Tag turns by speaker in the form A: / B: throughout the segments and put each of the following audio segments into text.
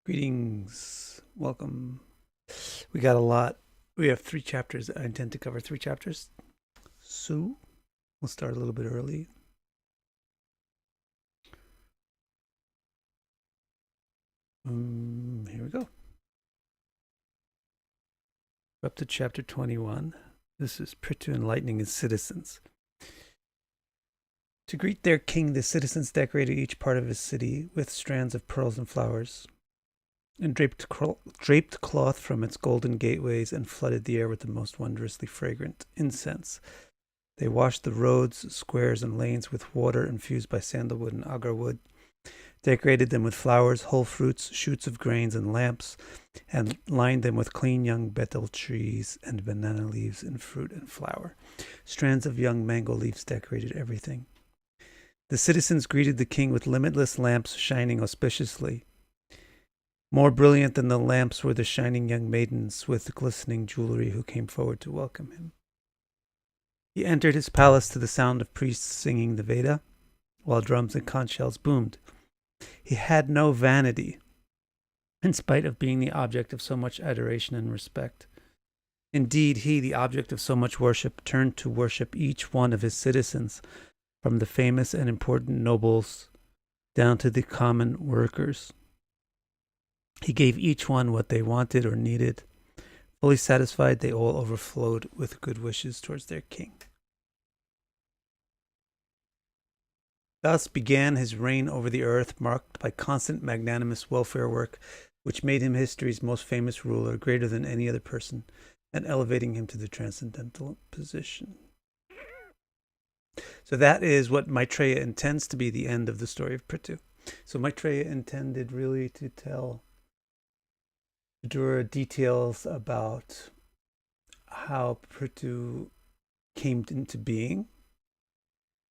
A: Greetings. Welcome. We got a lot. We have 3 chapters. I intend to cover 3 chapters. So we'll start a little bit early. Here we go. We're up to chapter 21. This is Prithu enlightening his citizens. To greet their king, the citizens decorated each part of his city with strands of pearls and flowers, and draped cloth from its golden gateways, and flooded the air with the most wondrously fragrant incense. They washed the roads, squares, and lanes with water infused by sandalwood and agar wood, decorated them with flowers, whole fruits, shoots of grains, and lamps, and lined them with clean young betel trees and banana leaves in fruit and flower. Strands of young mango leaves decorated everything. The citizens greeted the king with limitless lamps shining auspiciously. More brilliant than the lamps were the shining young maidens with glistening jewelry who came forward to welcome him. He entered his palace to the sound of priests singing the Veda, while drums and conch shells boomed. He had no vanity, in spite of being the object of so much adoration and respect. Indeed, he, the object of so much worship, turned to worship each one of his citizens, from the famous and important nobles down to the common workers. He gave each one what they wanted or needed. Fully satisfied, they all overflowed with good wishes towards their king. Thus began his reign over the earth, marked by constant magnanimous welfare work, which made him history's most famous ruler, greater than any other person, and elevating him to the transcendental position. So that is what Maitreya intends to be the end of the story of Prithu. So Maitreya intended really to tell Vidura details about how Prithu came into being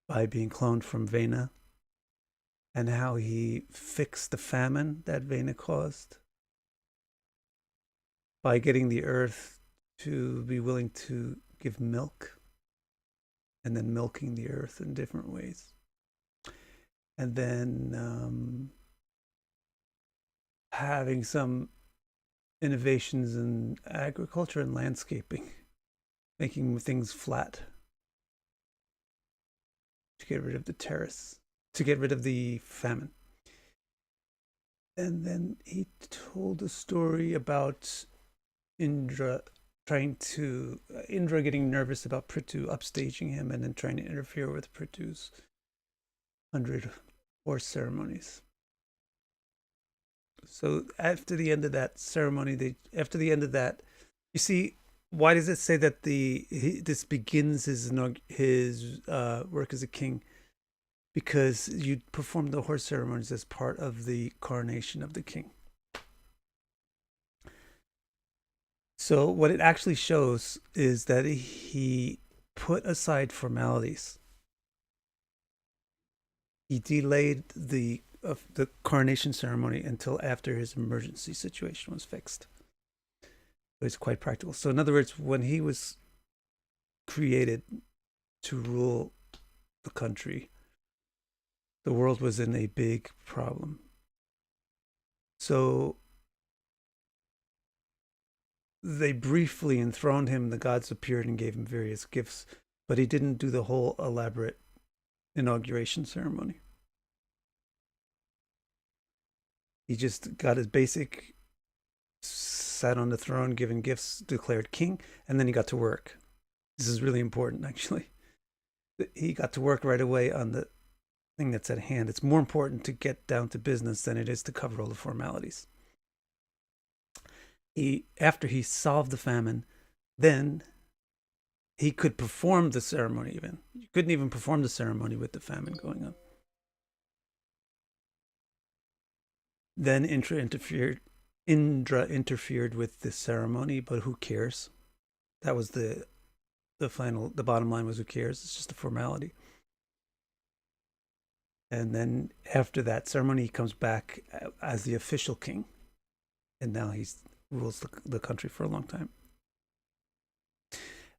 A: by being cloned from Vena, and how he fixed the famine that Vena caused by getting the earth to be willing to give milk, and then milking the earth in different ways. And then having some innovations in agriculture and landscaping, making things flat to get rid of the terrace, to get rid of the famine. And then he told a story about Indra getting nervous about Prithu upstaging him, and then trying to interfere with Prithu's 100 horse ceremonies. So after the end of that ceremony, you see, why does it say that this begins his work as a king? Because you perform the horse ceremonies as part of the coronation of the king. So what it actually shows is that he put aside formalities. He delayed the coronation ceremony until after his emergency situation was fixed. It was quite practical. So in other words, when he was created to rule the country, the world was in a big problem. So they briefly enthroned him. The gods appeared and gave him various gifts, but he didn't do the whole elaborate inauguration ceremony. He just got his basic, sat on the throne, given gifts, declared king, and then he got to work. This is really important, actually. He got to work right away on the thing that's at hand. It's more important to get down to business than it is to cover all the formalities. After he solved the famine, then he could perform the ceremony even. You couldn't even perform the ceremony with the famine going on. Then Indra interfered with the ceremony, but who cares? That was the bottom line was, who cares? It's just a formality. And then after that ceremony, he comes back as the official king, and now he rules the country for a long time.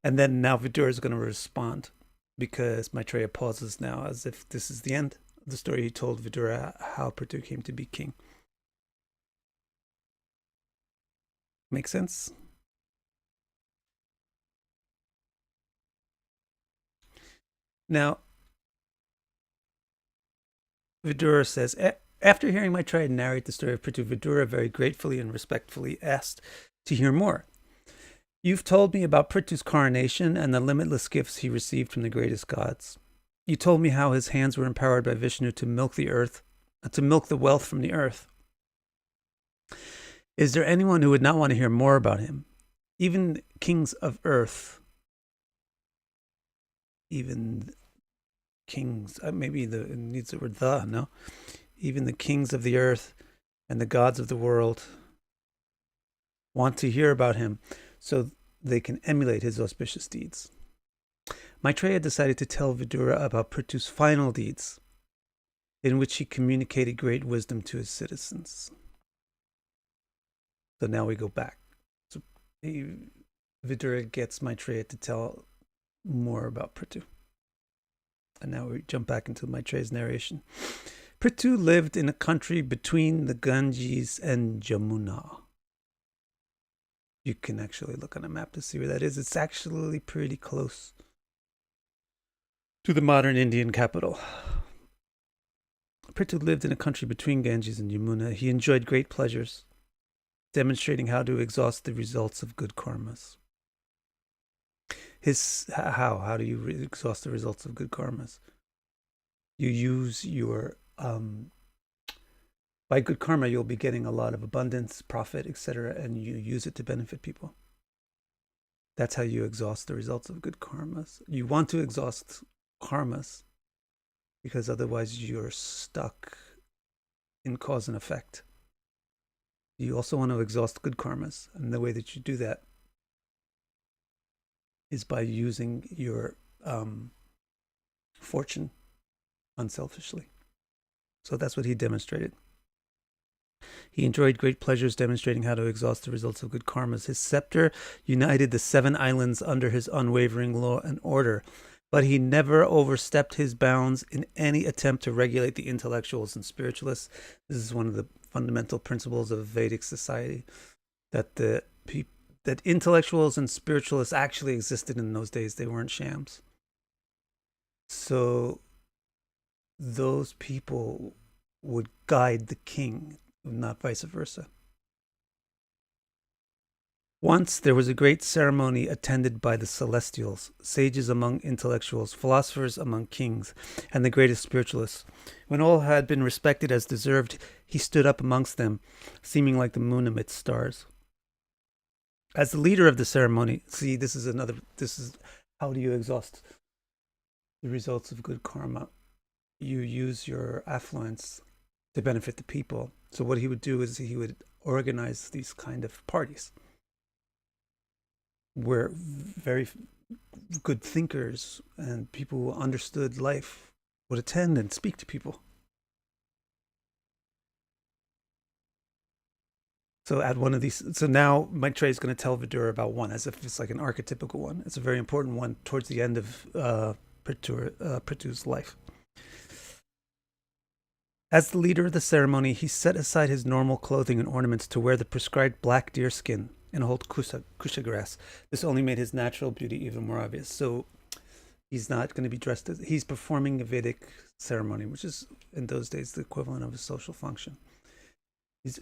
A: And then now Vidura is going to respond, because Maitreya pauses now as if this is the end of the story. He told Vidura how Prithu came to be king. Make sense? Now, Vidura says, after hearing Maitreya narrate the story of Prithu, Vidura very gratefully and respectfully asked to hear more. You've told me about Prithu's coronation and the limitless gifts he received from the greatest gods. You told me how his hands were empowered by Vishnu to milk the earth, to milk the wealth from the earth. Is there anyone who would not want to hear more about him? Even kings of earth, even kings, maybe it needs the word the, no? Even the kings of the earth and the gods of the world want to hear about him so they can emulate his auspicious deeds. Maitreya decided to tell Vidura about Prithu's final deeds, in which he communicated great wisdom to his citizens. So now we go back. So Vidura gets Maitreya to tell more about Prithu. And now we jump back into Maitreya's narration. Prithu lived in a country between the Ganges and Jamuna. You can actually look on a map to see where that is. It's actually pretty close to the modern Indian capital. Prithu lived in a country between Ganges and Yamuna. He enjoyed great pleasures, demonstrating how to exhaust the results of good karmas. How do you exhaust the results of good karmas? You use your by good karma, you'll be getting a lot of abundance, profit, etc., and you use it to benefit people. That's how you exhaust the results of good karmas. You want to exhaust karmas because otherwise you're stuck in cause and effect. You also want to exhaust good karmas, and the way that you do that is by using your fortune unselfishly. So that's what he demonstrated. He enjoyed great pleasures, demonstrating how to exhaust the results of good karmas. His scepter united the 7 islands under his unwavering law and order, but he never overstepped his bounds in any attempt to regulate the intellectuals and spiritualists. This is one of the fundamental principles of Vedic society, that that intellectuals and spiritualists actually existed in those days. They weren't shams. So those people would guide the king, not vice versa. Once there was a great ceremony attended by the celestials, sages among intellectuals, philosophers among kings, and the greatest spiritualists. When all had been respected as deserved, he stood up amongst them, seeming like the moon amidst stars. As the leader of the ceremony, see, this is how do you exhaust the results of good karma? You use your affluence to benefit the people. So what he would do is he would organize these kind of parties where very good thinkers and people who understood life would attend and speak to people. So at one of these, so now Maitreya is going to tell Vidura about one, as if it's like an archetypical one. It's a very important one towards the end of Prithu's life. As the leader of the ceremony, he set aside his normal clothing and ornaments to wear the prescribed black deer skin and hold kusha grass. This only made his natural beauty even more obvious. So he's not going to be dressed as, he's performing a Vedic ceremony, which is in those days the equivalent of a social function. He's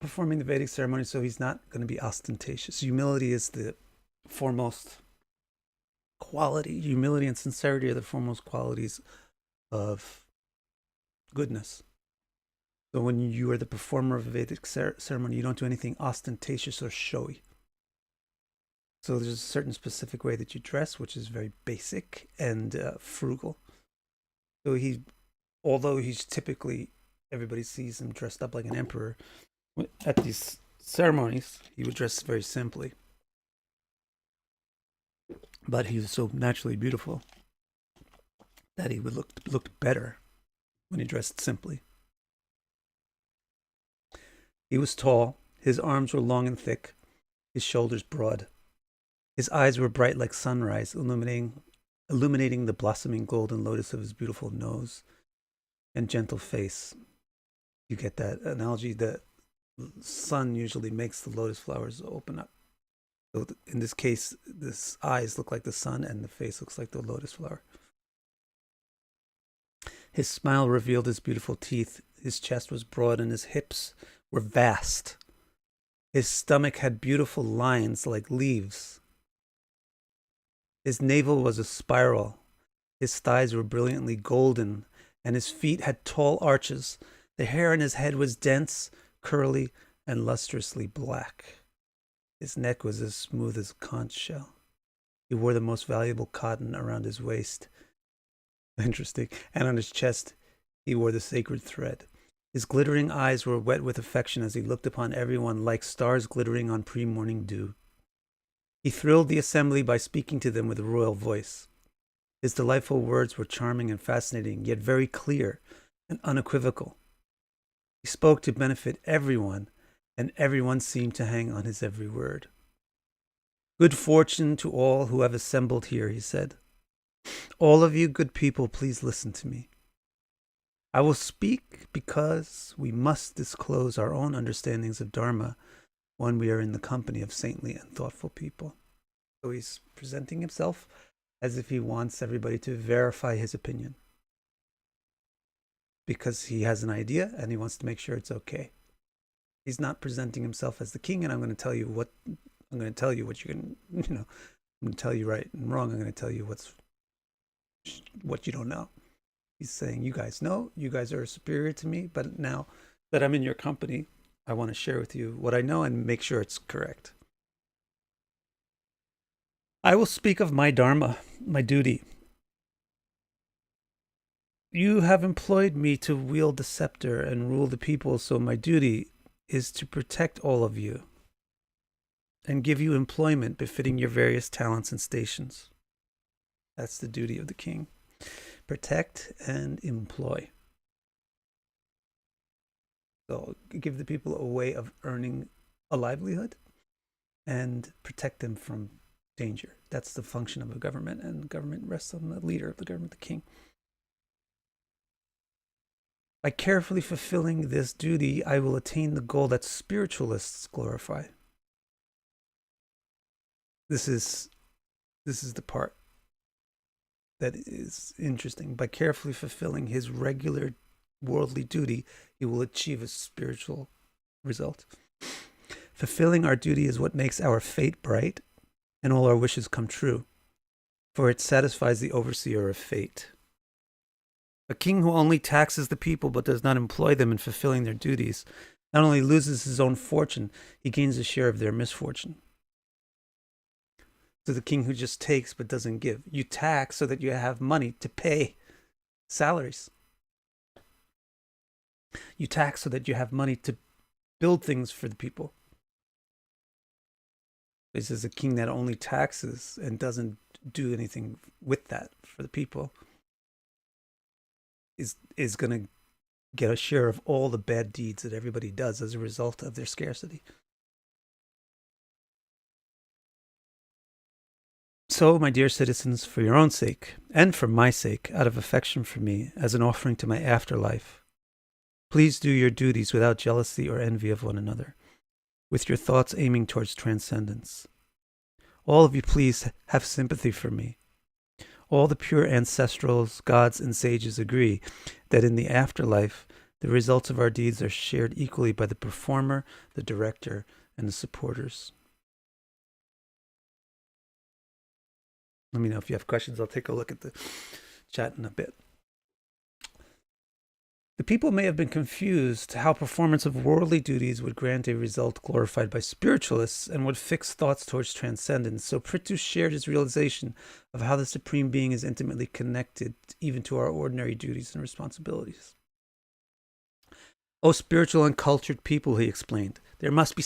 A: performing the Vedic ceremony, so he's not going to be ostentatious. Humility is the foremost quality. Humility and sincerity are the foremost qualities of goodness. So when you are the performer of a Vedic ceremony, you don't do anything ostentatious or showy. So there's a certain specific way that you dress, which is very basic and frugal. So although he's typically, everybody sees him dressed up like an emperor, at these ceremonies, he would dress very simply. But he was so naturally beautiful that he would look better when he dressed simply. He was tall, his arms were long and thick, his shoulders broad. His eyes were bright like sunrise, illuminating the blossoming golden lotus of his beautiful nose and gentle face. You get that analogy, that The sun usually makes the lotus flowers open up. So in this case, the eyes look like the sun and the face looks like the lotus flower. His smile revealed his beautiful teeth. His chest was broad and his hips were vast. His stomach had beautiful lines like leaves. His navel was a spiral. His thighs were brilliantly golden, and his feet had tall arches. The hair on his head was dense, curly, and lustrously black. His neck was as smooth as a conch shell. He wore the most valuable cotton around his waist. Interesting. And on his chest, he wore the sacred thread. His glittering eyes were wet with affection as he looked upon everyone like stars glittering on pre-morning dew. He thrilled the assembly by speaking to them with a royal voice. His delightful words were charming and fascinating, yet very clear and unequivocal. He spoke to benefit everyone, and everyone seemed to hang on his every word. Good fortune to all who have assembled here, he said. All of you good people, please listen to me. I will speak because we must disclose our own understandings of Dharma when we are in the company of saintly and thoughtful people. So he's presenting himself as if he wants everybody to verify his opinion, because he has an idea and he wants to make sure it's okay. He's not presenting himself as the king, and I'm going to tell you what you're going to, I'm going to tell you right and wrong. I'm going to tell you what you don't know. He's saying, you guys know, you guys are superior to me, but now that I'm in your company, I want to share with you what I know and make sure it's correct. I will speak of my dharma, my duty. You have employed me to wield the scepter and rule the people, so my duty is to protect all of you and give you employment befitting your various talents and stations. That's the duty of the king. Protect and employ. So give the people a way of earning a livelihood and protect them from danger. That's the function of a government, and government rests on the leader of the government, the king. By carefully fulfilling this duty, I will attain the goal that spiritualists glorify. This is the part that is interesting. By carefully fulfilling his regular worldly duty, he will achieve a spiritual result. Fulfilling our duty is what makes our fate bright and all our wishes come true, for it satisfies the overseer of fate. A king who only taxes the people but does not employ them in fulfilling their duties not only loses his own fortune, he gains a share of their misfortune. So the king who just takes but doesn't give. You tax so that you have money to pay salaries. You tax so that you have money to build things for the people. This is a king that only taxes and doesn't do anything with that for the people is going to get a share of all the bad deeds that everybody does as a result of their scarcity. So, my dear citizens, for your own sake, and for my sake, out of affection for me, as an offering to my afterlife, please do your duties without jealousy or envy of one another, with your thoughts aiming towards transcendence. All of you, please have sympathy for me. All the pure ancestrals, gods, and sages agree that in the afterlife, the results of our deeds are shared equally by the performer, the director, and the supporters. Let me know if you have questions. I'll take a look at the chat in a bit. The people may have been confused how performance of worldly duties would grant a result glorified by spiritualists and would fix thoughts towards transcendence. So Prithu shared his realization of how the Supreme Being is intimately connected even to our ordinary duties and responsibilities. O spiritual and cultured people, he explained, there must be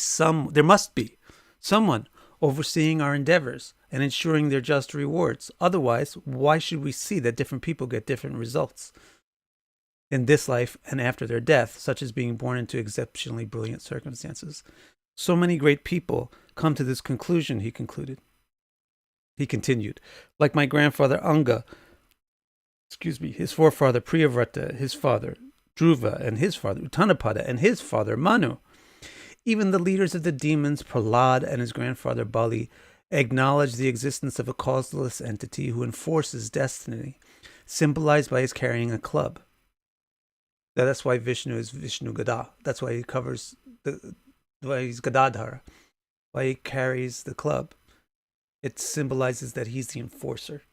A: someone overseeing our endeavors and ensuring their just rewards. Otherwise, why should we see that different people get different results in this life and after their death, such as being born into exceptionally brilliant circumstances? So many great people come to this conclusion, he concluded. He continued, like my grandfather Anga, his forefather Priyavrata, his father Dhruva, and his father Uttanapada, and his father Manu. Even the leaders of the demons, Prahlad and his grandfather Bali, acknowledge the existence of a causeless entity who enforces destiny, symbolized by his carrying a club. That's why Vishnu is Vishnu Gada. That's why he covers why he's Gadadhara, why he carries the club. It symbolizes that he's the enforcer.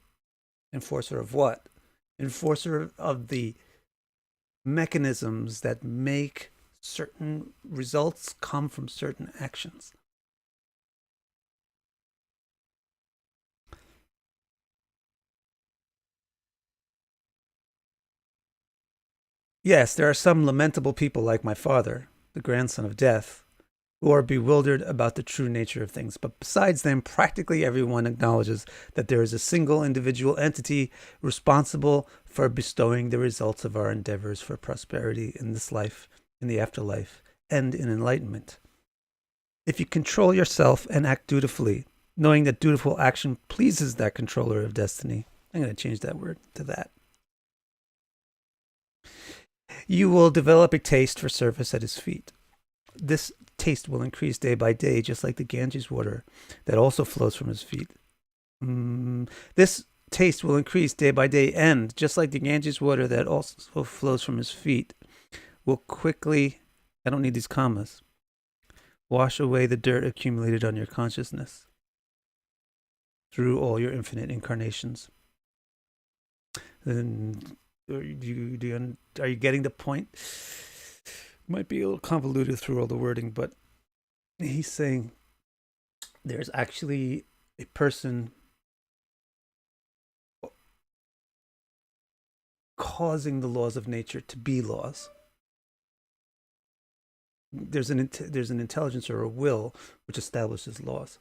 A: Enforcer of what? Enforcer of the mechanisms that make certain results come from certain actions. Yes, there are some lamentable people like my father, the grandson of death, who are bewildered about the true nature of things. But besides them, practically everyone acknowledges that there is a single individual entity responsible for bestowing the results of our endeavors for prosperity in this life, in the afterlife, and in enlightenment. If you control yourself and act dutifully, knowing that dutiful action pleases that controller of destiny, I'm going to change that word to that, you will develop a taste for service at his feet. This taste will increase day by day, just like the Ganges water that also flows from his feet. This taste will increase day by day, and just like the Ganges water that also flows from his feet, will quickly, I don't need these commas, wash away the dirt accumulated on your consciousness through all your infinite incarnations. Then, are you getting the point? Might be a little convoluted through all the wording, but he's saying there's actually a person causing the laws of nature to be laws. There's an intelligence or a will which establishes laws.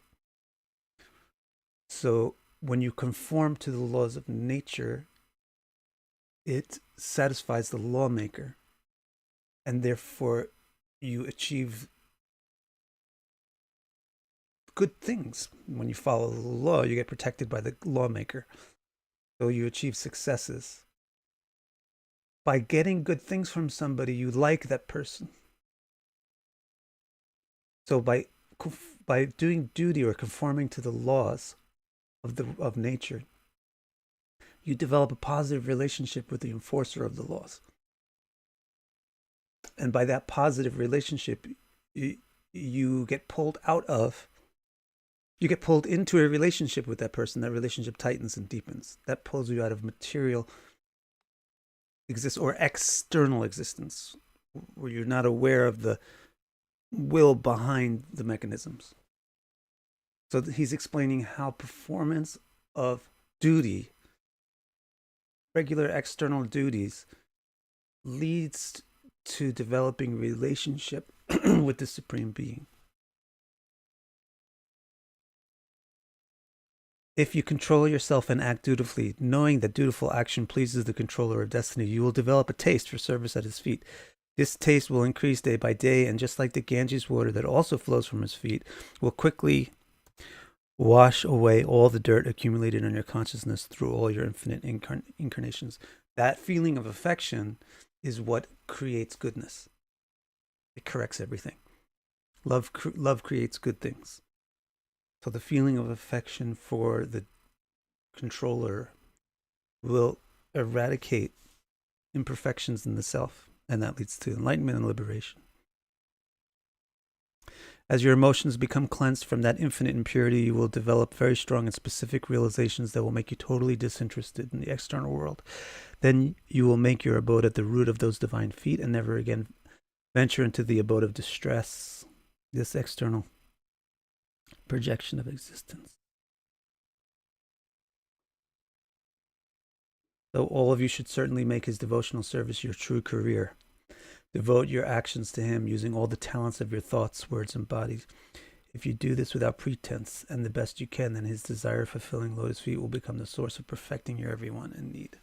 A: So when you conform to the laws of nature, it satisfies the lawmaker, and therefore you achieve good things. When you follow the law, you get protected by the lawmaker. So you achieve successes. By getting good things from somebody, you like that person. So by doing duty or conforming to the laws of nature, you develop a positive relationship with the enforcer of the laws. And by that positive relationship, you get pulled into a relationship with that person. That relationship tightens and deepens. That pulls you out of material existence or external existence, where you're not aware of the will behind the mechanisms. So he's explaining how performance of duty, regular external duties, leads to developing relationship with the Supreme Being. If you control yourself and act dutifully, knowing that dutiful action pleases the controller of destiny, you will develop a taste for service at his feet. This taste will increase day by day, and just like the Ganges water that also flows from his feet, will quickly wash away all the dirt accumulated in your consciousness through all your infinite incarnations. That feeling of affection is what creates goodness. It corrects everything. Love creates good things. So the feeling of affection for the controller will eradicate imperfections in the self, and that leads to enlightenment and liberation. As your emotions become cleansed from that infinite impurity, you will develop very strong and specific realizations that will make you totally disinterested in the external world. Then you will make your abode at the root of those divine feet and never again venture into the abode of distress, this external projection of existence. Though all of you should certainly make his devotional service your true career. Devote your actions to him using all the talents of your thoughts, words, and bodies. If you do this without pretense and the best you can, then his desire-fulfilling lotus feet will become the source of perfecting your everyone in need.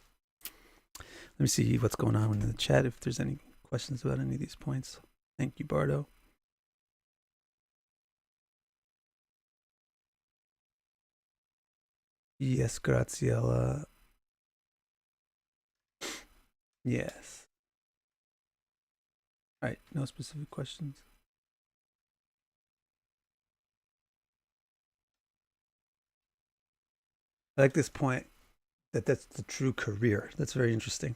A: Let me see what's going on in the chat, if there's any questions about any of these points. Thank you, Bardo. Yes, Graziella. Yes. All right, no specific questions. I like this point that that's the true career. That's very interesting.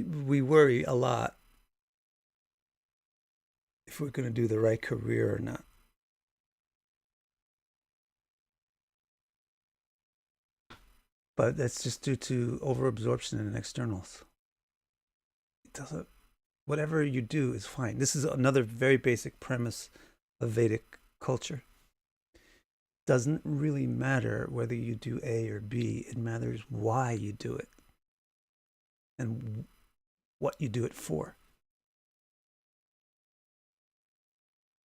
A: We worry a lot if we're going to do the right career or not. But that's just due to overabsorption in externals. It doesn't, whatever you do is fine. This is another very basic premise of Vedic culture. Doesn't really matter whether you do A or B, it matters why you do it and what you do it for.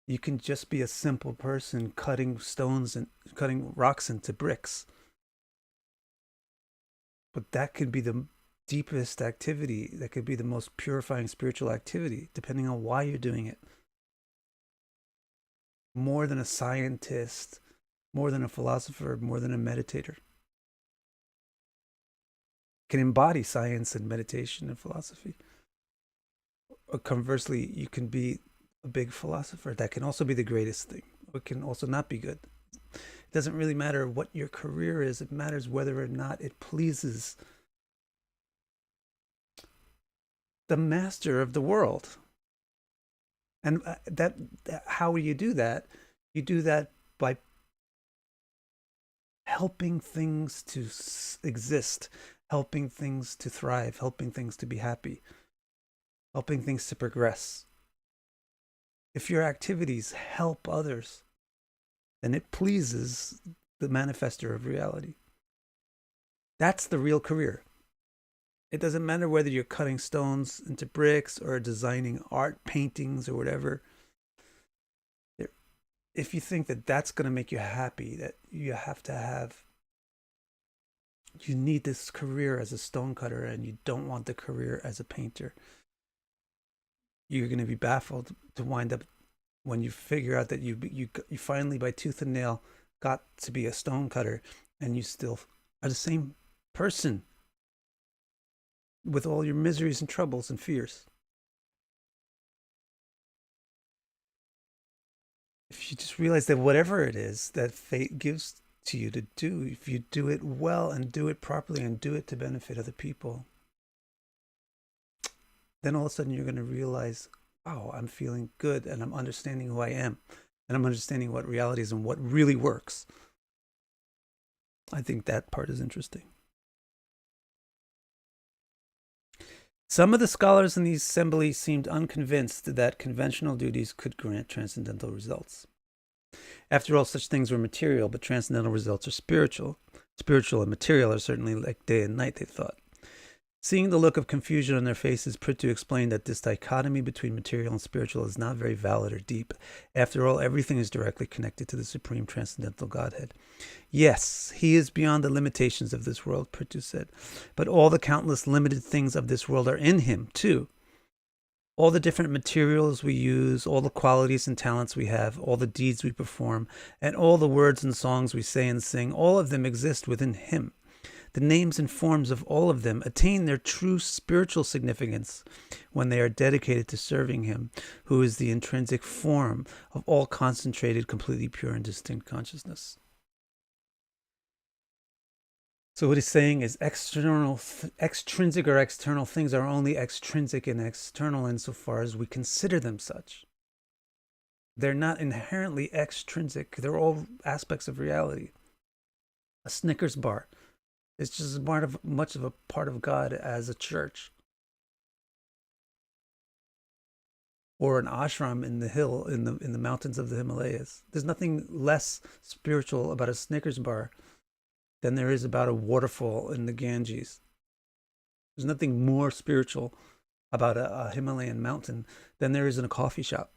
A: You can just be a simple person cutting stones and cutting rocks into bricks. But that could be the deepest activity, that could be the most purifying spiritual activity, depending on why you're doing it. More than a scientist, more than a philosopher, more than a meditator. Can embody science and meditation and philosophy. Or conversely, you can be a big philosopher. That can also be the greatest thing. It can also not be good. It doesn't really matter what your career is. It matters whether or not it pleases the master of the world. And that how do you do that? You do that by helping things to exist, helping things to thrive, helping things to be happy, helping things to progress. If your activities help others, then it pleases the manifester of reality. That's the real career. It doesn't matter whether you're cutting stones into bricks or designing art paintings or whatever. If you think that that's going to make you happy, that you need this career as a stonecutter and you don't want the career as a painter, you're going to be baffled to wind up when you figure out that you finally by tooth and nail got to be a stonecutter and you still are the same person with all your miseries and troubles and fears. If you just realize that whatever it is that fate gives to you to do, if you do it well and do it properly and do it to benefit other people, then all of a sudden you're going to realize, oh, I'm feeling good and I'm understanding who I am and I'm understanding what reality is and what really works. I think that part is interesting. Some of the scholars in the assembly seemed unconvinced that conventional duties could grant transcendental results. After all, such things were material, but transcendental results are spiritual. Spiritual and material are certainly like day and night, they thought. Seeing the look of confusion on their faces, Prithu explained that this dichotomy between material and spiritual is not very valid or deep. After all, everything is directly connected to the supreme transcendental Godhead. Yes, he is beyond the limitations of this world, Prithu said, but all the countless limited things of this world are in him, too. All the different materials we use, all the qualities and talents we have, all the deeds we perform, and all the words and songs we say and sing, all of them exist within him. The names and forms of all of them attain their true spiritual significance when they are dedicated to serving him, who is the intrinsic form of all concentrated, completely pure and distinct consciousness. So what he's saying is extrinsic or external things are only extrinsic and external insofar as we consider them such. They're not inherently extrinsic. They're all aspects of reality. A Snickers bar. It's just as much of a part of God as a church. Or an ashram in the mountains of the Himalayas. There's nothing less spiritual about a Snickers bar than there is about a waterfall in the Ganges. There's nothing more spiritual about a Himalayan mountain than there is in a coffee shop.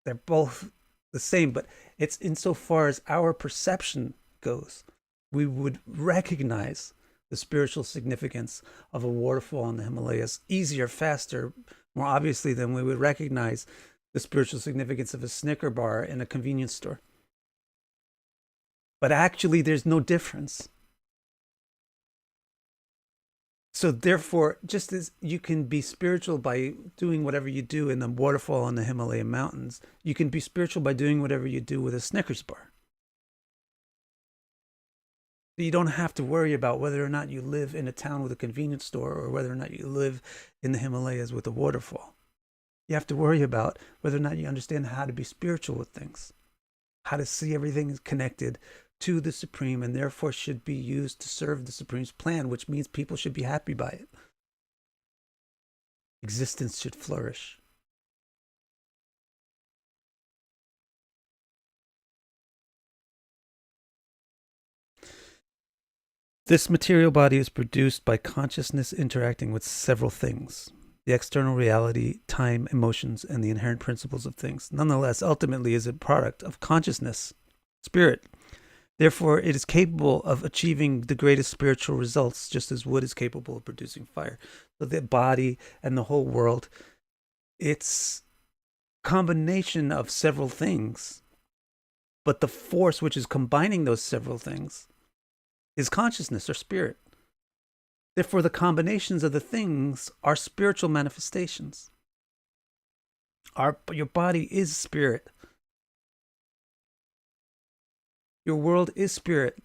A: They're both the same, but it's insofar as our perception goes. We would recognize the spiritual significance of a waterfall in the Himalayas easier, faster, more obviously than we would recognize the spiritual significance of a Snicker bar in a convenience store. But actually, there's no difference. So therefore, just as you can be spiritual by doing whatever you do in the waterfall in the Himalayan mountains, you can be spiritual by doing whatever you do with a Snickers bar. You don't have to worry about whether or not you live in a town with a convenience store or whether or not you live in the Himalayas with a waterfall. You have to worry about whether or not you understand how to be spiritual with things, how to see everything is connected to the Supreme and therefore should be used to serve the Supreme's plan, which means people should be happy by it. Existence should flourish. This material body is produced by consciousness interacting with several things: the external reality, time, emotions, and the inherent principles of things. Nonetheless, ultimately is a product of consciousness, spirit. Therefore, it is capable of achieving the greatest spiritual results, just as wood is capable of producing fire. So the body and the whole world, it's a combination of several things, but the force which is combining those several things is consciousness or spirit. Therefore, the combinations of the things are spiritual manifestations. Your body is spirit. Your world is spirit.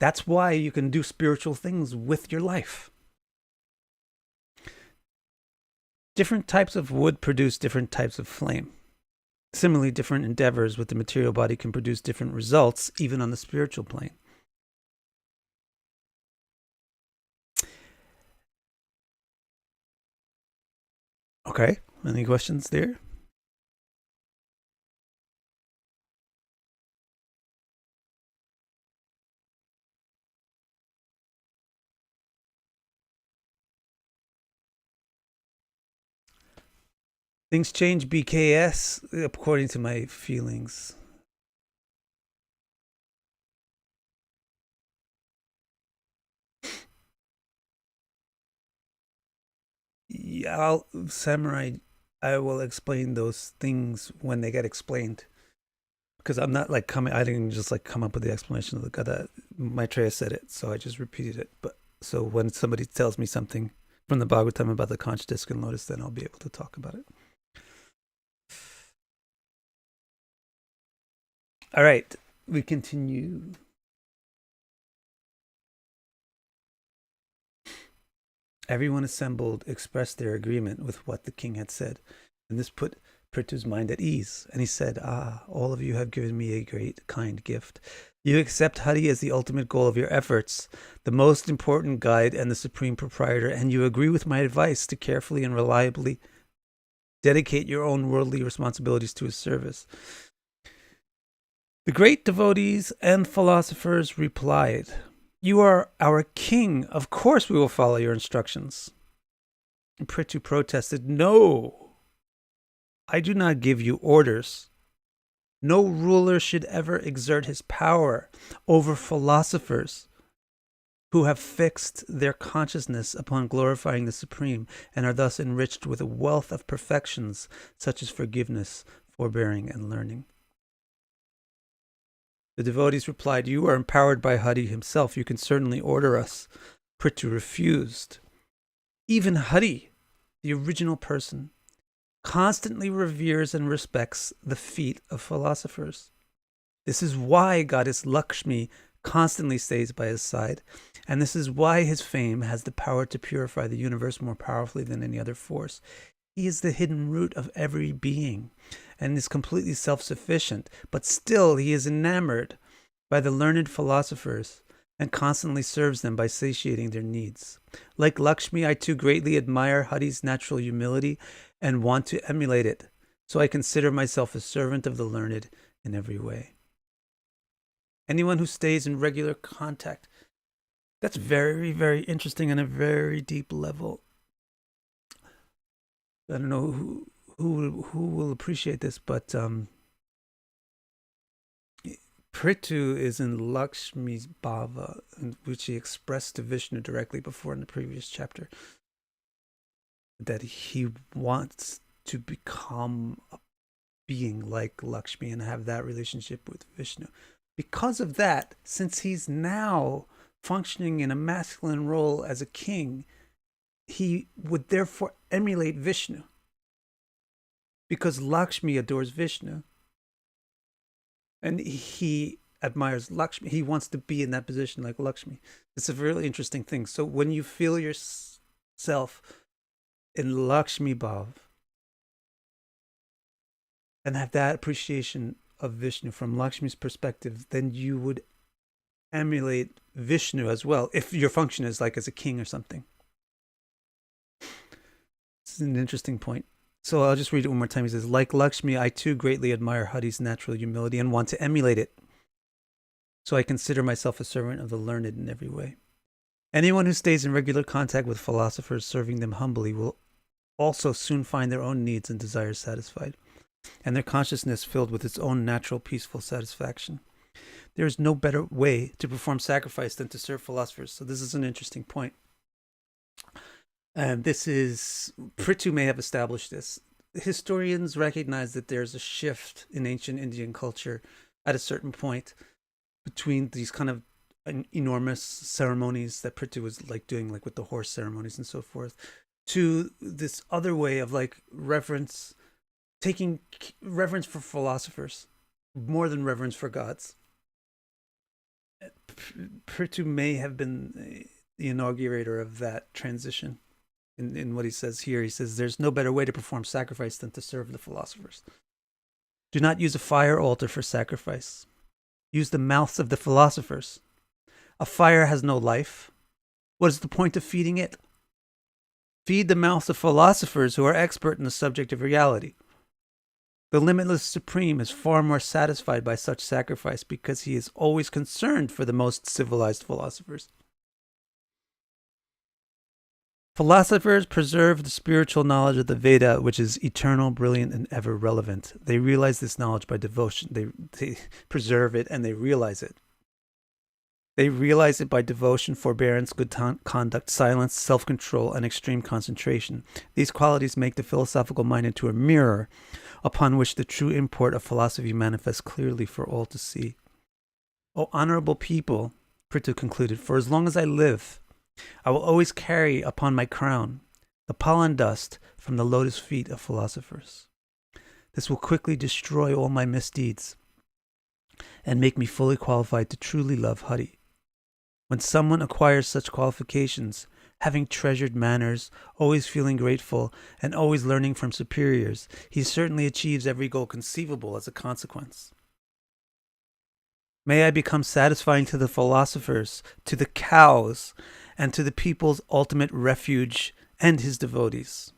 A: That's why you can do spiritual things with your life. Different types of wood produce different types of flame. Similarly, different endeavors with the material body can produce different results, even on the spiritual plane. Okay, any questions there? Things change, BKS, according to my feelings. Yeah, Samurai, I will explain those things when they get explained. Because I'm not like I didn't just like come up with the explanation of the God. Maitreya said it, so I just repeated it. But so when somebody tells me something from the Bhagavatam about the conch disc and lotus, then I'll be able to talk about it. All right, we continue. Everyone assembled expressed their agreement with what the king had said, and this put Prithu's mind at ease. And he said, all of you have given me a great, kind gift. You accept Hari as the ultimate goal of your efforts, the most important guide and the supreme proprietor, and you agree with my advice to carefully and reliably dedicate your own worldly responsibilities to his service. The great devotees and philosophers replied, you are our king. Of course we will follow your instructions. And Prithu protested, no, I do not give you orders. No ruler should ever exert his power over philosophers who have fixed their consciousness upon glorifying the Supreme and are thus enriched with a wealth of perfections such as forgiveness, forbearing, and learning. The devotees replied, you are empowered by Hari himself. You can certainly order us. Prithu refused. Even Hari, the original person, constantly reveres and respects the feet of philosophers. This is why goddess Lakshmi constantly stays by his side, and this is why his fame has the power to purify the universe more powerfully than any other force. He is the hidden root of every being and is completely self-sufficient, but still he is enamored by the learned philosophers and constantly serves them by satiating their needs. Like Lakshmi, I too greatly admire Hari's natural humility and want to emulate it, so I consider myself a servant of the learned in every way. Anyone who stays in regular contact, that's very, very interesting on a very deep level. I don't know who will appreciate this, but Prithu is in Lakshmi's bhava, which he expressed to Vishnu directly before in the previous chapter, that he wants to become a being like Lakshmi and have that relationship with Vishnu. Because of that, since he's now functioning in a masculine role as a king, he would therefore emulate Vishnu. Because Lakshmi adores Vishnu. And he admires Lakshmi. He wants to be in that position like Lakshmi. It's a really interesting thing. So when you feel yourself in Lakshmi Bhav and have that appreciation of Vishnu from Lakshmi's perspective, then you would emulate Vishnu as well, if your function is like as a king or something. This is an interesting point. So I'll just read it one more time. He says, like Lakshmi, I too greatly admire Hari's natural humility and want to emulate it. So I consider myself a servant of the learned in every way. Anyone who stays in regular contact with philosophers, serving them humbly, will also soon find their own needs and desires satisfied, and their consciousness filled with its own natural, peaceful satisfaction. There is no better way to perform sacrifice than to serve philosophers. So this is an interesting point. And this is, Prithu may have established this. Historians recognize that there's a shift in ancient Indian culture at a certain point between these kind of enormous ceremonies that Prithu was like doing, like with the horse ceremonies and so forth, to this other way of like reverence, taking reverence for philosophers more than reverence for gods. Prithu may have been the inaugurator of that transition. In what he says here, he says, there's no better way to perform sacrifice than to serve the philosophers. Do not use a fire altar for sacrifice. Use the mouths of the philosophers. A fire has no life. What is the point of feeding it? Feed the mouths of philosophers who are expert in the subject of reality. The limitless Supreme is far more satisfied by such sacrifice because he is always concerned for the most civilized philosophers. Philosophers preserve the spiritual knowledge of the Veda, which is eternal, brilliant, and ever relevant. They realize this knowledge by devotion. They preserve it and they realize it. They realize it by devotion, forbearance, good conduct, silence, self-control, and extreme concentration. These qualities make the philosophical mind into a mirror upon which the true import of philosophy manifests clearly for all to see. O honorable people, Prithu concluded, for as long as I live, I will always carry upon my crown the pollen dust from the lotus feet of philosophers. This will quickly destroy all my misdeeds and make me fully qualified to truly love Hari. When someone acquires such qualifications, having treasured manners, always feeling grateful, and always learning from superiors, he certainly achieves every goal conceivable as a consequence. May I become satisfying to the philosophers, to the cows, and to the people's ultimate refuge and his devotees.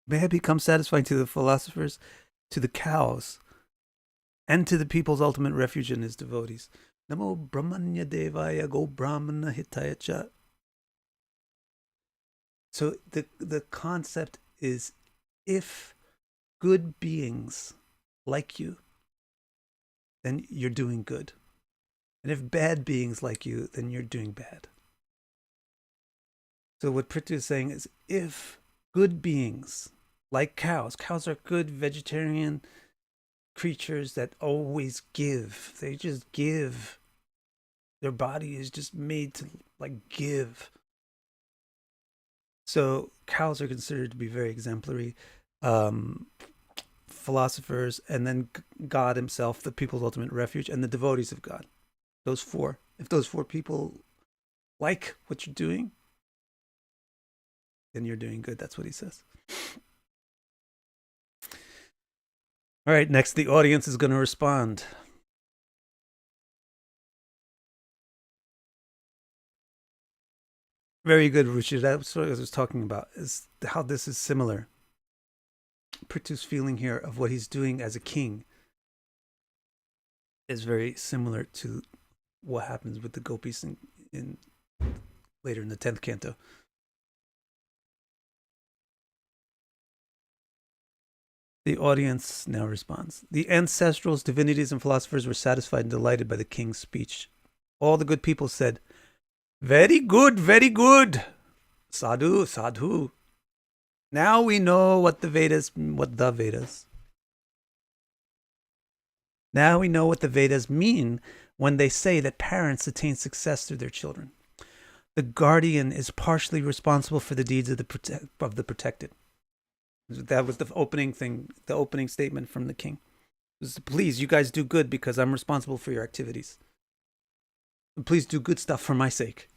A: May I become satisfying to the philosophers, to the cows, and to the people's ultimate refuge and his devotees. Namo Brahmanya Devaya Go Brahmana Hitaya Cha. So the concept is, if good beings like you, then you're doing good. And if bad beings like you, then you're doing bad. So what Prithu is saying is, if good beings, like cows are good vegetarian creatures that always give. They just give. Their body is just made to like give. So cows are considered to be very exemplary. Philosophers, and then God himself, the people's ultimate refuge, and the devotees of God. Those four. If those four people like what you're doing, then you're doing good. That's what he says. All right, next the audience is going to respond. Very good, Ruchi. That's what I was talking about, is how this is similar. Prithu's feeling here of what he's doing as a king is very similar to what happens with the gopis in later in the 10th canto. The audience now responds. The ancestrals, divinities, and philosophers were satisfied and delighted by the king's speech. All the good people said, very good, very good. Sadhu, sadhu. Now we know what the Vedas Now we know what the Vedas mean when they say that parents attain success through their children. The guardian is partially responsible for the deeds of the protected. That was the opening thing, the opening statement from the king. It was, please, you guys do good because I'm responsible for your activities. Please do good stuff for my sake.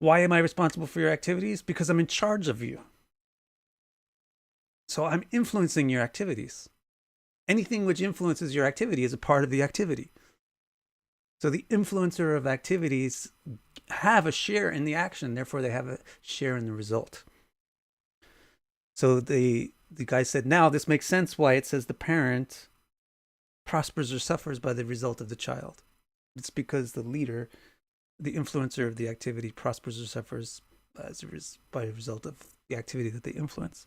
A: Why am I responsible for your activities? Because I'm in charge of you. So I'm influencing your activities. Anything which influences your activity is a part of the activity. So the influencer of activities have a share in the action, therefore they have a share in the result. So the guy said, now this makes sense why it says the parent prospers or suffers by the result of the child. It's because the leader, the influencer of the activity, prospers or suffers by a result of the activity that they influence.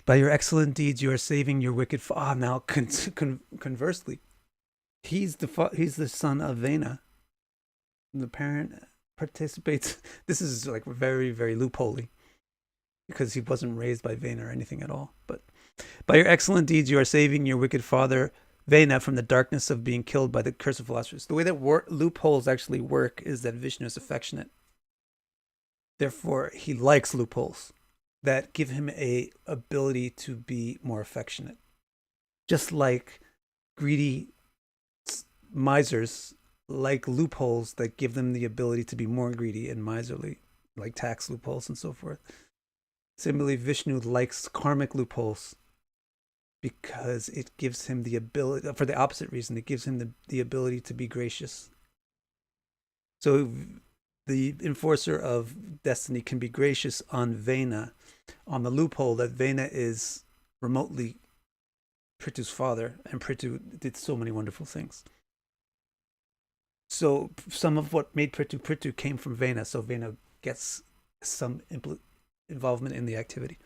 A: By your excellent deeds, you are saving your wicked father. Now, conversely, he's the son of Vena. The parent participates. This is like very, very loopholey because he wasn't raised by Vena or anything at all. But by your excellent deeds, you are saving your wicked father Vena from the darkness of being killed by the curse of philosophers. The way that loopholes actually work is that Vishnu is affectionate. Therefore, he likes loopholes that give him a ability to be more affectionate. Just like greedy misers like loopholes that give them the ability to be more greedy and miserly, like tax loopholes and so forth. Similarly, Vishnu likes karmic loopholes because it gives him the ability, for the opposite reason, it gives him the ability to be gracious. So the enforcer of destiny can be gracious on Vena, on the loophole that Vena is remotely Prithu's father, and Prithu did so many wonderful things. So some of what made Prithu came from Vena, so Vena gets some involvement in the activity.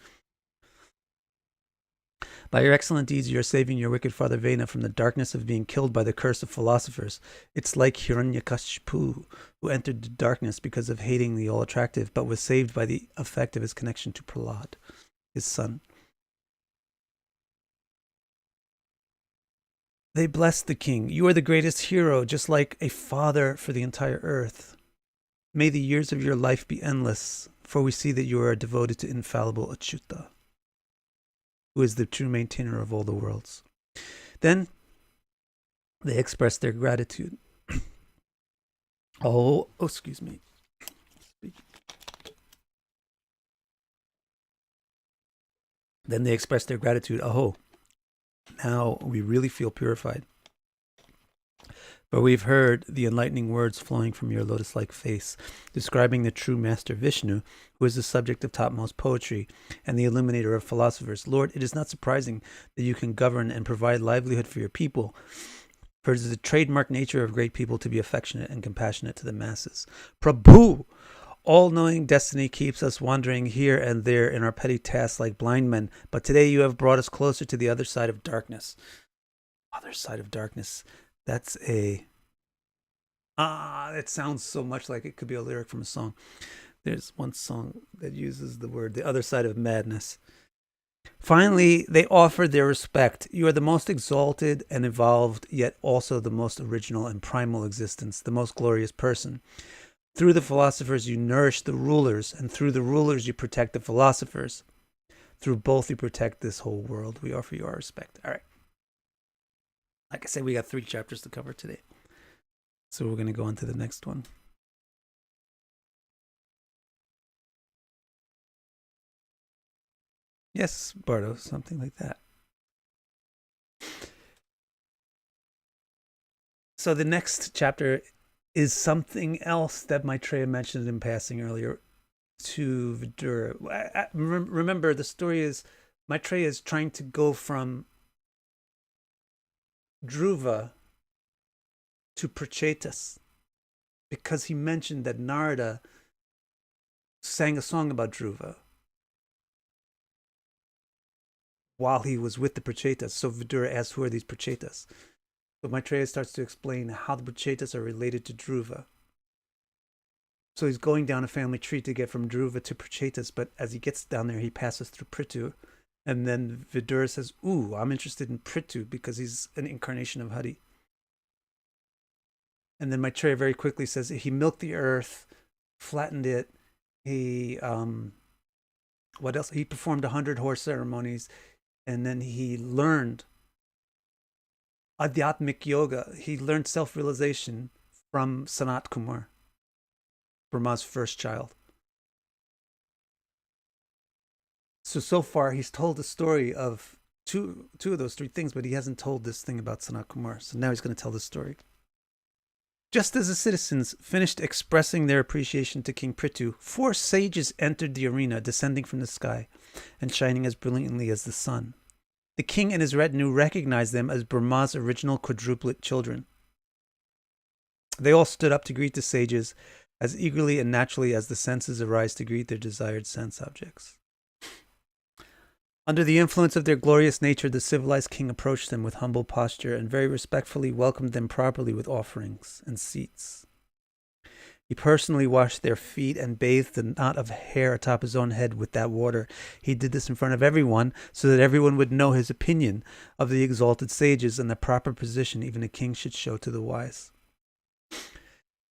A: By your excellent deeds, you are saving your wicked father Vena from the darkness of being killed by the curse of philosophers. It's like Hiranyakashipu, who entered the darkness because of hating the all-attractive, but was saved by the effect of his connection to Prahlad, his son. They blessed the king. You are the greatest hero, just like a father for the entire earth. May the years of your life be endless, for we see that you are devoted to infallible Achyuta, who is the true maintainer of all the worlds. Then they expressed their gratitude. Excuse me. Then they expressed their gratitude. Now we really feel purified. For we've heard the enlightening words flowing from your lotus-like face, describing the true master Vishnu, who is the subject of topmost poetry and the illuminator of philosophers. Lord, it is not surprising that you can govern and provide livelihood for your people, for it is the trademark nature of great people to be affectionate and compassionate to the masses. Prabhu, all-knowing destiny keeps us wandering here and there in our petty tasks like blind men, but today you have brought us closer to the other side of darkness. Other side of darkness. That's it sounds so much like it could be a lyric from a song. There's one song that uses the word, the other side of madness. Finally, they offered their respect. You are the most exalted and evolved, yet also the most original and primal existence, the most glorious person. Through the philosophers, you nourish the rulers, and through the rulers, you protect the philosophers. Through both, you protect this whole world. We offer you our respect. All right. Like I said, we got 3 chapters to cover today. So we're going to go on to the next one. Yes, Bardo, something like that. So the next chapter is something else that Maitreya mentioned in passing earlier to Vidura. Remember, the story is Maitreya is trying to go from Dhruva to Prachetas because he mentioned that Narada sang a song about Dhruva while he was with the Prachetas. So Vidura asks, who are these Prachetas? So Maitreya starts to explain how the Prachetas are related to Dhruva. So he's going down a family tree to get from Dhruva to Prachetas, but as he gets down there, he passes through Prithu, And then Vidura says, ooh, I'm interested in Prithu because he's an incarnation of Hari. And then Maitreya very quickly says he milked the earth, flattened it. He, what else? He performed 100 horse ceremonies, and then he learned Adhyatmic yoga. He learned self-realization from Sanat Kumar, Brahma's first child. So far, he's told the story of two of those three things, but he hasn't told this thing about Sanat Kumar. So now he's going to tell this story. Just as the citizens finished expressing their appreciation to King Prithu, 4 sages entered the arena, descending from the sky and shining as brilliantly as the sun. The king and his retinue recognized them as Brahma's original quadruplet children. They all stood up to greet the sages as eagerly and naturally as the senses arise to greet their desired sense objects. Under the influence of their glorious nature, the civilized king approached them with humble posture and very respectfully welcomed them properly with offerings and seats. He personally washed their feet and bathed the knot of hair atop his own head with that water. He did this in front of everyone so that everyone would know his opinion of the exalted sages and the proper position even a king should show to the wise.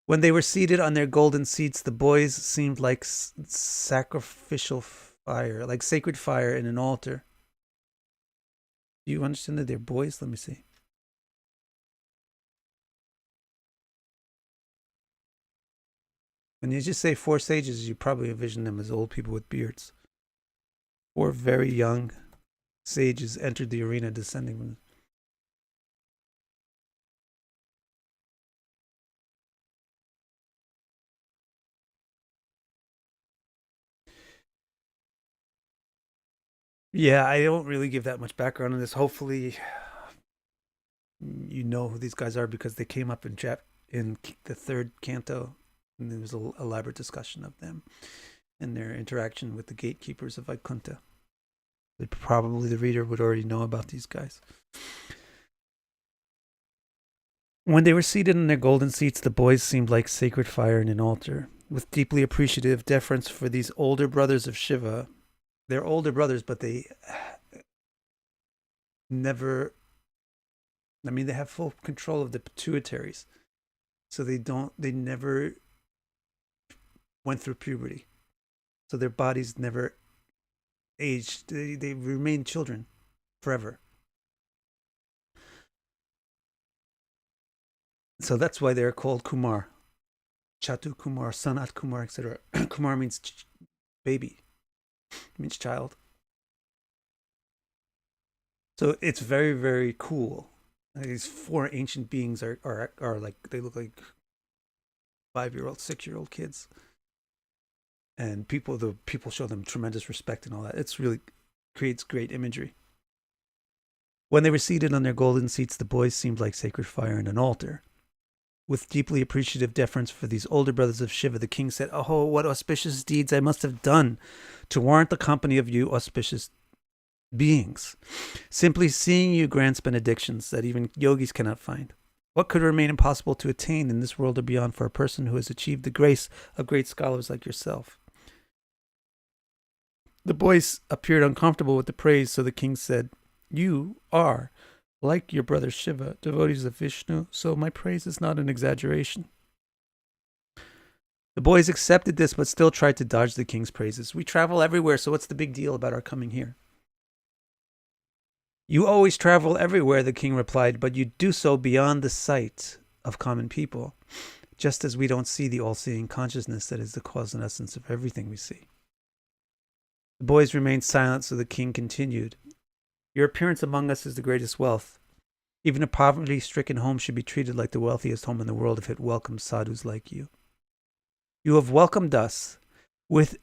A: When they were seated on their golden seats, the boys seemed like sacrificial fire, like sacred fire in an altar. Do you understand that they're boys? Let me see. When you just say 4 sages, you probably envision them as old people with beards. 4 very young sages entered the arena, descending from. Yeah, I don't really give that much background on this. Hopefully, you know who these guys are because they came up in the 3rd canto, and there was an elaborate discussion of them and their interaction with the gatekeepers of Vaikuntha. Probably the reader would already know about these guys. When they were seated in their golden seats, the boys seemed like sacred fire in an altar. With deeply appreciative deference for these older brothers of Shiva, they're older brothers, but they never, they have full control of the pituitaries. So they never went through puberty. So their bodies never aged. They remain children forever. So that's why they're called Kumar. Chatu Kumar, Sanat Kumar, etc. Kumar means baby. It means child. So it's very, very cool. These 4 ancient beings are like, they look like 5-year-old, 6-year-old kids. And the people show them tremendous respect and all that. It's really creates great imagery. When they were seated on their golden seats, the boys seemed like sacred fire in an altar. With deeply appreciative deference for these older brothers of Shiva, the king said, "Oh, what auspicious deeds I must have done to warrant the company of you auspicious beings. Simply seeing you grants benedictions that even yogis cannot find. What could remain impossible to attain in this world or beyond for a person who has achieved the grace of great scholars like yourself?" The boys appeared uncomfortable with the praise, so the king said, "You are, like your brother Shiva, devotees of Vishnu, so my praise is not an exaggeration." The boys accepted this, but still tried to dodge the king's praises. "We travel everywhere, so what's the big deal about our coming here?" "You always travel everywhere," the king replied, "but you do so beyond the sight of common people, just as we don't see the all-seeing consciousness that is the cause and essence of everything we see." The boys remained silent, so the king continued, "Your appearance among us is the greatest wealth. Even a poverty-stricken home should be treated like the wealthiest home in the world if it welcomes sadhus like you. You have welcomed us with,"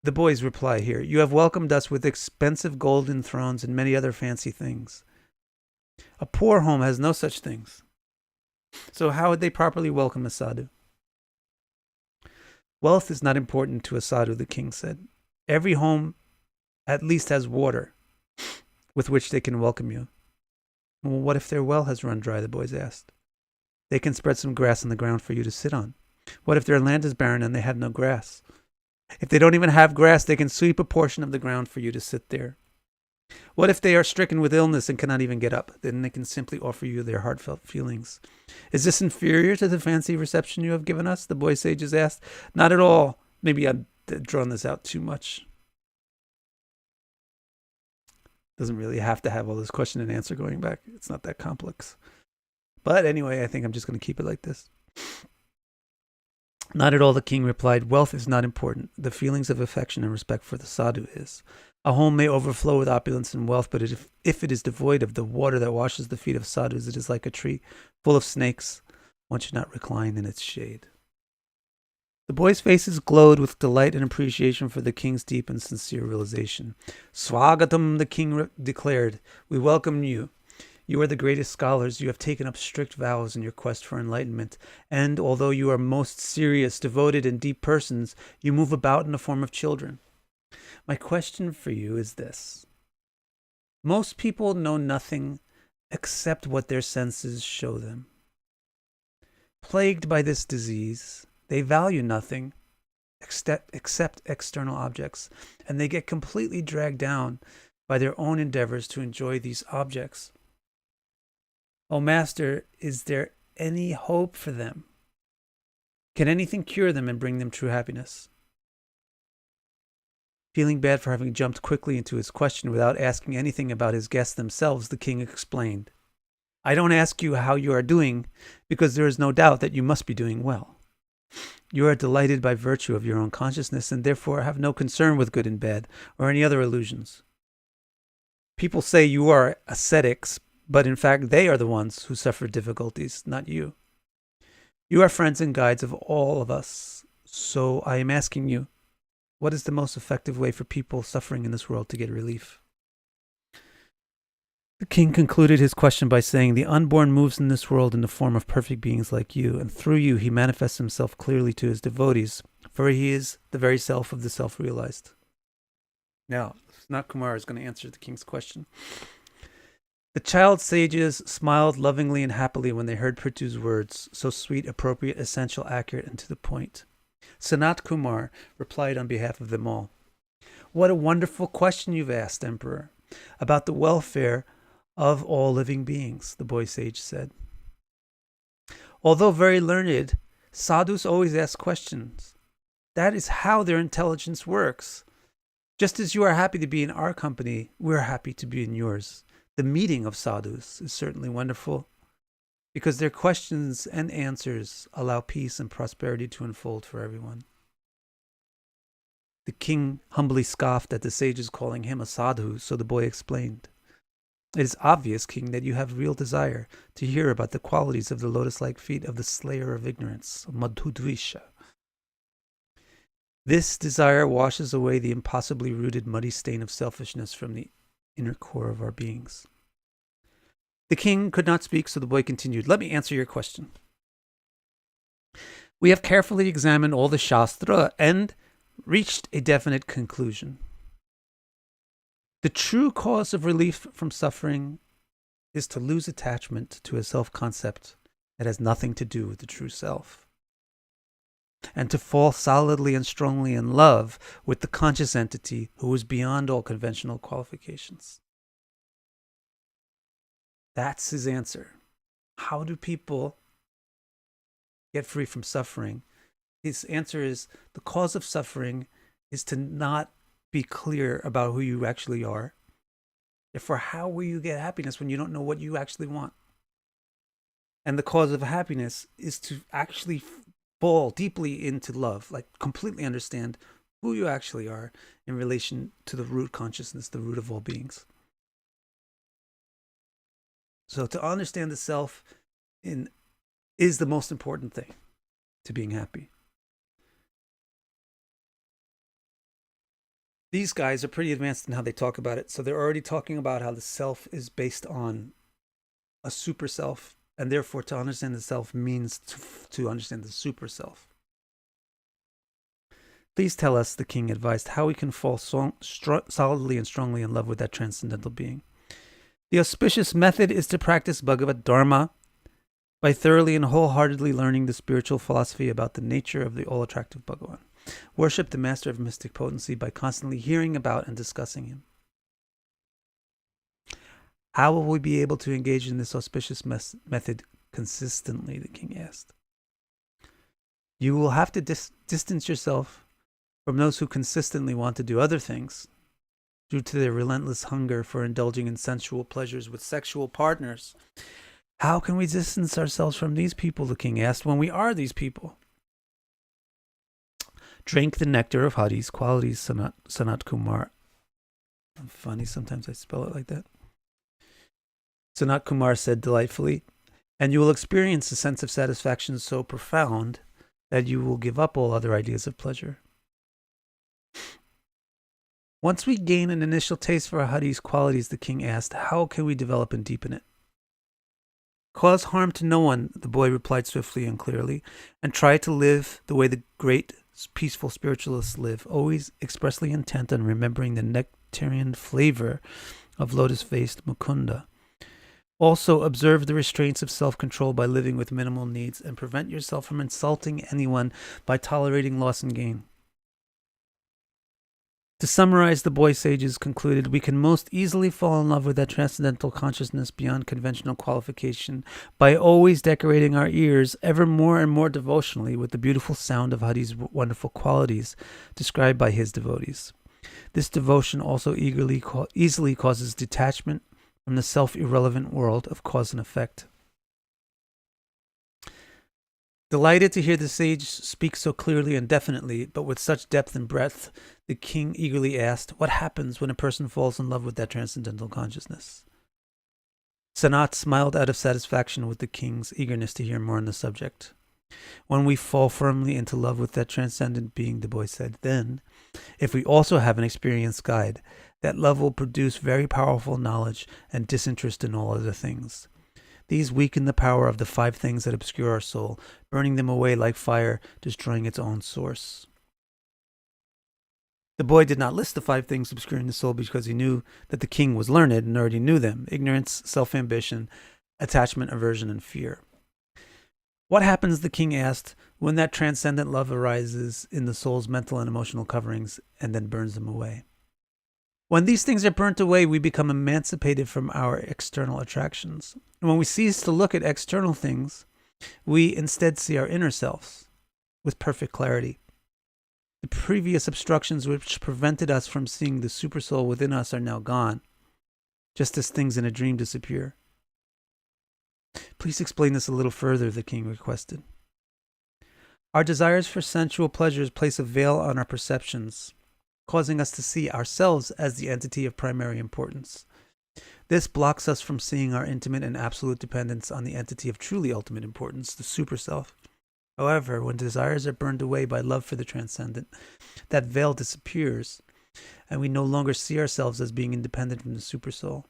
A: the boys reply here, "you have welcomed us with expensive golden thrones and many other fancy things. A poor home has no such things. So how would they properly welcome a sadhu?" "Wealth is not important to a sadhu," the king said. "Every home at least has water with which they can welcome you." "Well, what if their well has run dry?" the boys asked. "They can spread some grass on the ground for you to sit on." "What if their land is barren and they have no grass?" If they don't even have grass, they can sweep a portion of the ground for you to sit there. What if they are stricken with illness and cannot even get up? Then they can simply offer you their heartfelt feelings. Is this inferior to the fancy reception you have given us? The boy sages asked. Not at all. Maybe I've drawn this out too much. Doesn't really have to have all this question and answer going back. It's not that complex. But anyway, I think I'm just going to keep it like this. Not at all, the king replied. Wealth is not important. The feelings of affection and respect for the sadhu is. A home may overflow with opulence and wealth, but if it is devoid of the water that washes the feet of sadhus, it is like a tree full of snakes. One should not recline in its shade. The boys' faces glowed with delight and appreciation for the king's deep and sincere realization. Swagatam, the king declared. We welcome you. You are the greatest scholars. You have taken up strict vows in your quest for enlightenment. And although you are most serious, devoted, and deep persons, you move about in the form of children. My question for you is this. Most people know nothing except what their senses show them. Plagued by this disease, they value nothing except external objects, and they get completely dragged down by their own endeavors to enjoy these objects. Oh, Master, is there any hope for them? Can anything cure them and bring them true happiness? Feeling bad for having jumped quickly into his question without asking anything about his guests themselves, the king explained, I don't ask you how you are doing, because there is no doubt that you must be doing well. You are delighted by virtue of your own consciousness, and therefore have no concern with good and bad, or any other illusions. People say you are ascetics, but in fact they are the ones who suffer difficulties, not you. You are friends and guides of all of us, so I am asking you, what is the most effective way for people suffering in this world to get relief? The king concluded his question by saying, the unborn moves in this world in the form of perfect beings like you, and through you he manifests himself clearly to his devotees, for he is the very self of the self-realized. Now, Sanat Kumar is going to answer the king's question. The child sages smiled lovingly and happily when they heard Prithu's words, so sweet, appropriate, essential, accurate, and to the point. Sanat Kumar replied on behalf of them all. What a wonderful question you've asked, Emperor, about the welfare of all living beings, the boy sage said. Although very learned, sadhus always ask questions. That is how their intelligence works. Just as you are happy to be in our company, we're happy to be in yours. The meeting of sadhus is certainly wonderful, because their questions and answers allow peace and prosperity to unfold for everyone. The king humbly scoffed at the sages calling him a sadhu, so the boy explained. It is obvious, king, that you have real desire to hear about the qualities of the lotus-like feet of the slayer of ignorance, Madhudvisha. This desire washes away the impossibly rooted muddy stain of selfishness from the inner core of our beings. The king could not speak, so the boy continued, let me answer your question. We have carefully examined all the Shastra and reached a definite conclusion. The true cause of relief from suffering is to lose attachment to a self-concept that has nothing to do with the true self, and to fall solidly and strongly in love with the conscious entity who is beyond all conventional qualifications. That's his answer. How do people get free from suffering? His answer is the cause of suffering is to not be clear about who you actually are. Therefore, how will you get happiness when you don't know what you actually want? And the cause of happiness is to actually fall deeply into love, like completely understand who you actually are in relation to the root consciousness, the root of all beings. So to understand the self is the most important thing to being happy. These guys are pretty advanced in how they talk about it. So they're already talking about how the self is based on a super self. And therefore, to understand the self means to understand the super self. Please tell us, the king advised, how we can fall solidly and strongly in love with that transcendental being. The auspicious method is to practice Bhagavad Dharma by thoroughly and wholeheartedly learning the spiritual philosophy about the nature of the all-attractive Bhagavan. Worship the master of mystic potency by constantly hearing about and discussing him. How will we be able to engage in this auspicious method consistently, the king asked. You will have to distance yourself from those who consistently want to do other things due to their relentless hunger for indulging in sensual pleasures with sexual partners. How can we distance ourselves from these people, the king asked, when we are these people? Drink the nectar of Hari's qualities, Sanat Kumar. Funny, sometimes I spell it like that. Sanat Kumar said delightfully, and you will experience a sense of satisfaction so profound that you will give up all other ideas of pleasure. Once we gain an initial taste for Hari's qualities, the king asked, how can we develop and deepen it? Cause harm to no one, the boy replied swiftly and clearly, and try to live the way the great, peaceful spiritualists live, always expressly intent on remembering the nectarian flavor of lotus-faced Mukunda. Also, observe the restraints of self-control by living with minimal needs and prevent yourself from insulting anyone by tolerating loss and gain. To summarize, the boy sages concluded, we can most easily fall in love with that transcendental consciousness beyond conventional qualification by always decorating our ears ever more and more devotionally with the beautiful sound of Hari's wonderful qualities described by his devotees. This devotion also easily causes detachment from the self-irrelevant world of cause and effect. Delighted to hear the sage speak so clearly and definitely, but with such depth and breadth, the king eagerly asked, what happens when a person falls in love with that transcendental consciousness? Sanat smiled out of satisfaction with the king's eagerness to hear more on the subject. When we fall firmly into love with that transcendent being, the boy said, then, if we also have an experienced guide, that love will produce very powerful knowledge and disinterest in all other things. These weaken the power of the 5 things that obscure our soul, burning them away like fire, destroying its own source. The boy did not list the 5 things obscuring the soul because he knew that the king was learned and already knew them: ignorance, self-ambition, attachment, aversion, and fear. What happens, the king asked, when that transcendent love arises in the soul's mental and emotional coverings and then burns them away? When these things are burnt away, we become emancipated from our external attractions. And when we cease to look at external things, we instead see our inner selves with perfect clarity. The previous obstructions which prevented us from seeing the supersoul within us are now gone, just as things in a dream disappear. Please explain this a little further, the king requested. Our desires for sensual pleasures place a veil on our perceptions, causing us to see ourselves as the entity of primary importance. This blocks us from seeing our intimate and absolute dependence on the entity of truly ultimate importance, the superself. However, when desires are burned away by love for the transcendent, that veil disappears, and we no longer see ourselves as being independent from the supersoul.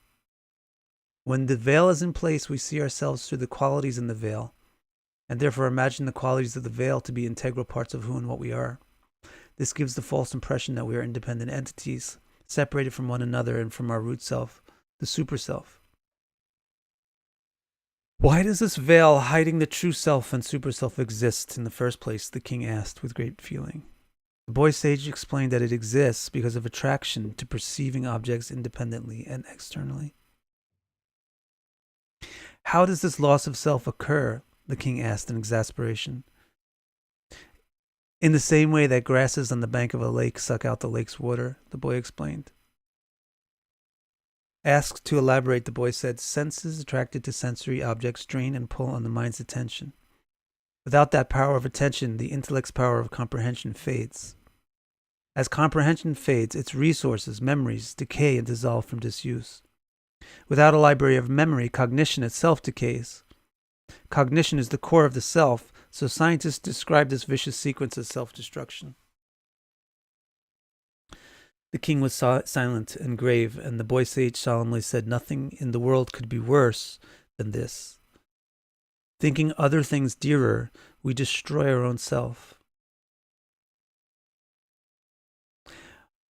A: When the veil is in place, we see ourselves through the qualities in the veil, and therefore imagine the qualities of the veil to be integral parts of who and what we are. This gives the false impression that we are independent entities, separated from one another and from our root self, the super-self. Why does this veil hiding the true self and super-self exist in the first place? The king asked with great feeling. The boy sage explained that it exists because of attraction to perceiving objects independently and externally. How does this loss of self occur? The king asked in exasperation. In the same way that grasses on the bank of a lake suck out the lake's water, the boy explained. Asked to elaborate, the boy said, senses attracted to sensory objects drain and pull on the mind's attention. Without that power of attention, the intellect's power of comprehension fades. As comprehension fades, its resources, memories, decay and dissolve from disuse. Without a library of memory, cognition itself decays. Cognition is the core of the self, so scientists describe this vicious sequence as self-destruction. The king was silent and grave, and the boy sage solemnly said, nothing in the world could be worse than this. Thinking other things dearer, we destroy our own self.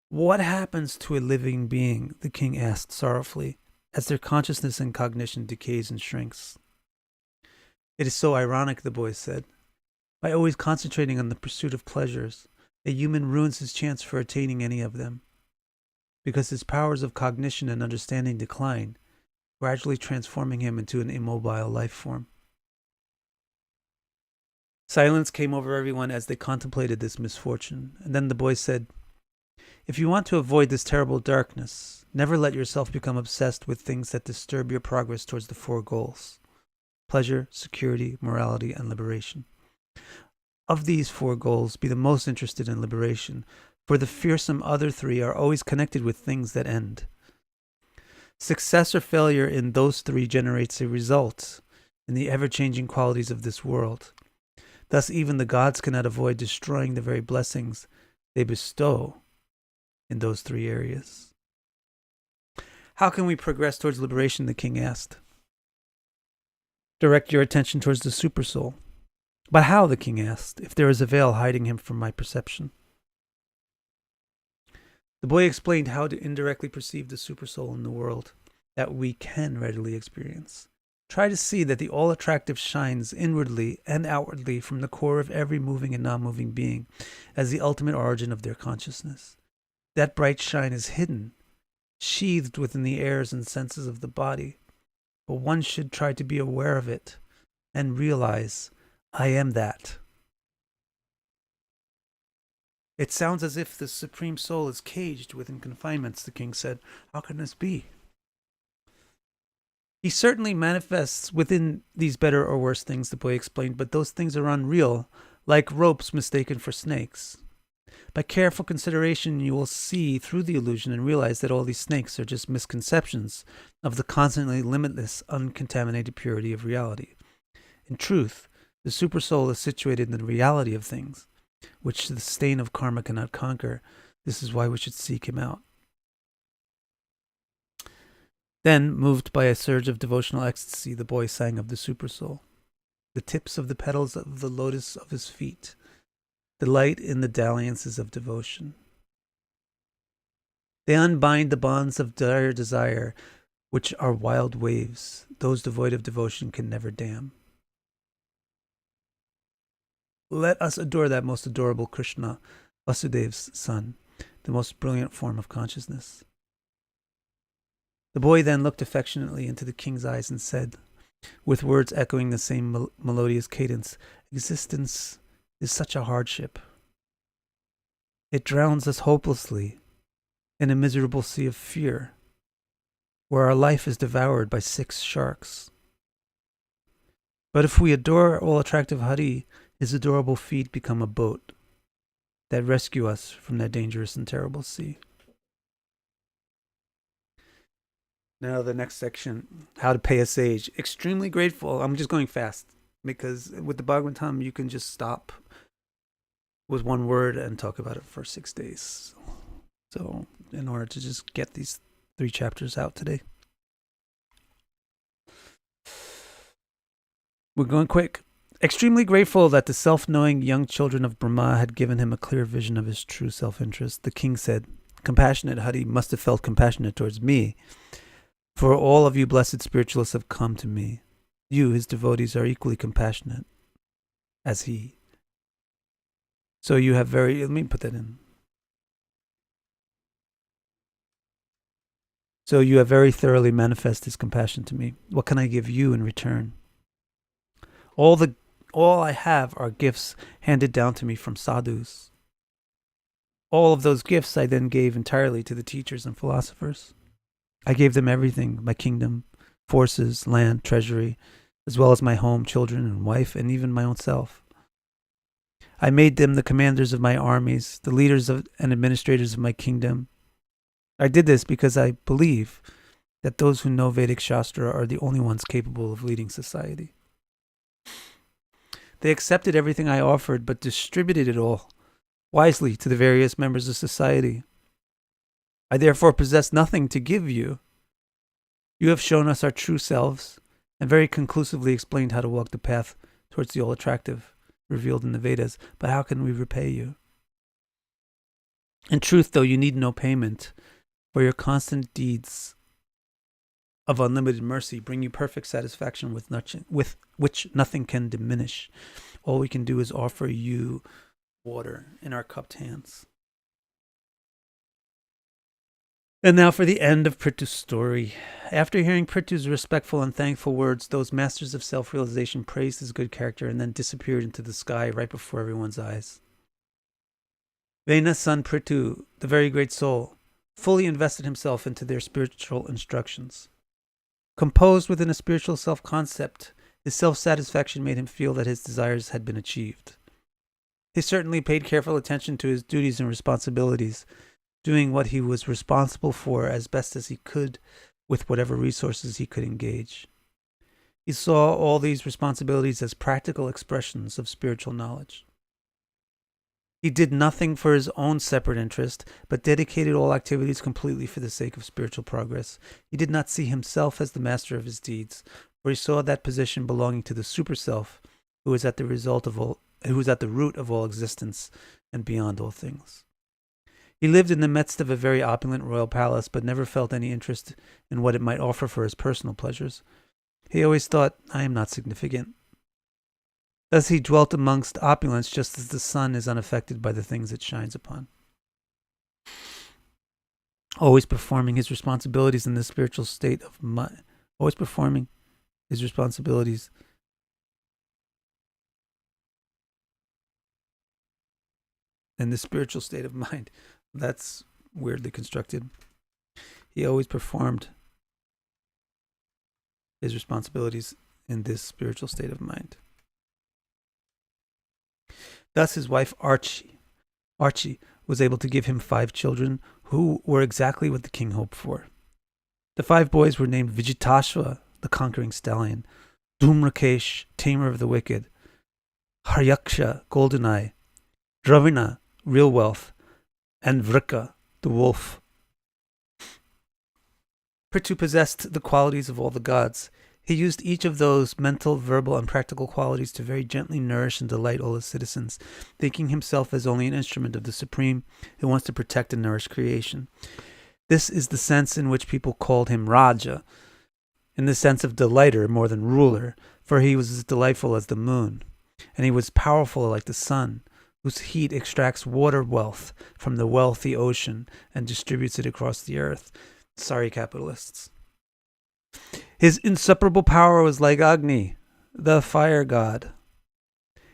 A: What happens to a living being, the king asked sorrowfully, as their consciousness and cognition decays and shrinks? It is so ironic, the boy said. By always concentrating on the pursuit of pleasures, a human ruins his chance for attaining any of them, because his powers of cognition and understanding decline, gradually transforming him into an immobile life form. Silence came over everyone as they contemplated this misfortune, and then the boy said, "If you want to avoid this terrible darkness, never let yourself become obsessed with things that disturb your progress towards the four goals: pleasure, security, morality, and liberation. Of these four goals, be the most interested in liberation, for the fearsome other three are always connected with things that end. Success or failure in those three generates a result in the ever-changing qualities of this world. Thus, even the gods cannot avoid destroying the very blessings they bestow in those three areas." "How can we progress towards liberation?" the king asked. "Direct your attention towards the supersoul." "But how?" the king asked, "if there is a veil hiding him from my perception?" The boy explained how to indirectly perceive the supersoul in the world that we can readily experience. Try to see that the all-attractive shines inwardly and outwardly from the core of every moving and non-moving being as the ultimate origin of their consciousness. That bright shine is hidden, sheathed within the airs and senses of the body, but one should try to be aware of it and realize, "I am that." "It sounds as if the Supreme Soul is caged within confinements," the king said. "How can this be?" "He certainly manifests within these better or worse things," the boy explained, "but those things are unreal, like ropes mistaken for snakes. By careful consideration, you will see through the illusion and realize that all these snakes are just misconceptions of the constantly limitless, uncontaminated purity of reality. In truth, the Supersoul is situated in the reality of things, which the stain of karma cannot conquer. This is why we should seek him out." Then, moved by a surge of devotional ecstasy, the boy sang of the Supersoul. The tips of the petals of the lotus of his feet, delight in the dalliances of devotion. They unbind the bonds of dire desire, which are wild waves. Those devoid of devotion can never dam. Let us adore that most adorable Krishna, Vasudev's son, the most brilliant form of consciousness. The boy then looked affectionately into the king's eyes and said, with words echoing the same melodious cadence, "Existence is such a hardship. It drowns us hopelessly in a miserable sea of fear, where our life is devoured by 6 sharks. But if we adore all-attractive Hari, his adorable feet become a boat that rescue us from that dangerous and terrible sea." Now the next section, how to pay a sage. Extremely grateful. I'm just going fast because with the Bhagavatam, you can just stop with one word and talk about it for 6 days. So in order to just get these 3 chapters out today, we're going quick. Extremely grateful that the self-knowing young children of Brahma had given him a clear vision of his true self-interest, the king said, "Compassionate Hari must have felt compassionate towards me. For all of you blessed spiritualists have come to me. You, his devotees, are equally compassionate as he. So you have let me put that in. So you have very thoroughly manifested his compassion to me. What can I give you in return? All I have are gifts handed down to me from sadhus. All of those gifts I then gave entirely to the teachers and philosophers. I gave them everything, my kingdom, forces, land, treasury, as well as my home, children, and wife, and even my own self. I made them the commanders of my armies, the leaders and administrators of my kingdom. I did this because I believe that those who know Vedic Shastra are the only ones capable of leading society. They accepted everything I offered, but distributed it all wisely to the various members of society. I therefore possess nothing to give you. You have shown us our true selves and very conclusively explained how to walk the path towards the all-attractive revealed in the Vedas, but how can we repay you? In truth, though, you need no payment, for your constant deeds of unlimited mercy bring you perfect satisfaction with which nothing can diminish. All we can do is offer you water in our cupped hands. And now for the end of Prithu's story. After hearing Prithu's respectful and thankful words, those masters of self-realization praised his good character and then disappeared into the sky right before everyone's eyes. Vena's son Prithu, the very great soul, fully invested himself into their spiritual instructions. Composed within a spiritual self-concept, his self-satisfaction made him feel that his desires had been achieved. He certainly paid careful attention to his duties and responsibilities, doing what he was responsible for as best as he could with whatever resources he could engage. He saw all these responsibilities as practical expressions of spiritual knowledge. He did nothing for his own separate interest, but dedicated all activities completely for the sake of spiritual progress. He did not see himself as the master of his deeds, for he saw that position belonging to the super self, who is at the root of all existence and beyond all things. He lived in the midst of a very opulent royal palace, but never felt any interest in what it might offer for his personal pleasures. He always thought, I am not significant. Thus he dwelt amongst opulence just as the sun is unaffected by the things it shines upon. Always performing his responsibilities in the spiritual state of mind. Always performing his responsibilities in the spiritual state of mind. That's weirdly constructed. He always performed his responsibilities in this spiritual state of mind. Thus his wife Archie was able to give him 5 children who were exactly what the king hoped for. The 5 boys were named Vijitashva, the conquering stallion, Dhumrakesh, tamer of the wicked, Haryaksha, golden eye, Dravina, real wealth, and Vrika, the wolf. Prithu possessed the qualities of all the gods. He used each of those mental, verbal, and practical qualities to very gently nourish and delight all his citizens, thinking himself as only an instrument of the Supreme who wants to protect and nourish creation. This is the sense in which people called him Raja, in the sense of delighter more than ruler, for he was as delightful as the moon, and he was powerful like the sun, whose heat extracts water wealth from the wealthy ocean and distributes it across the earth. Sorry, capitalists. His inseparable power was like Agni, the fire god.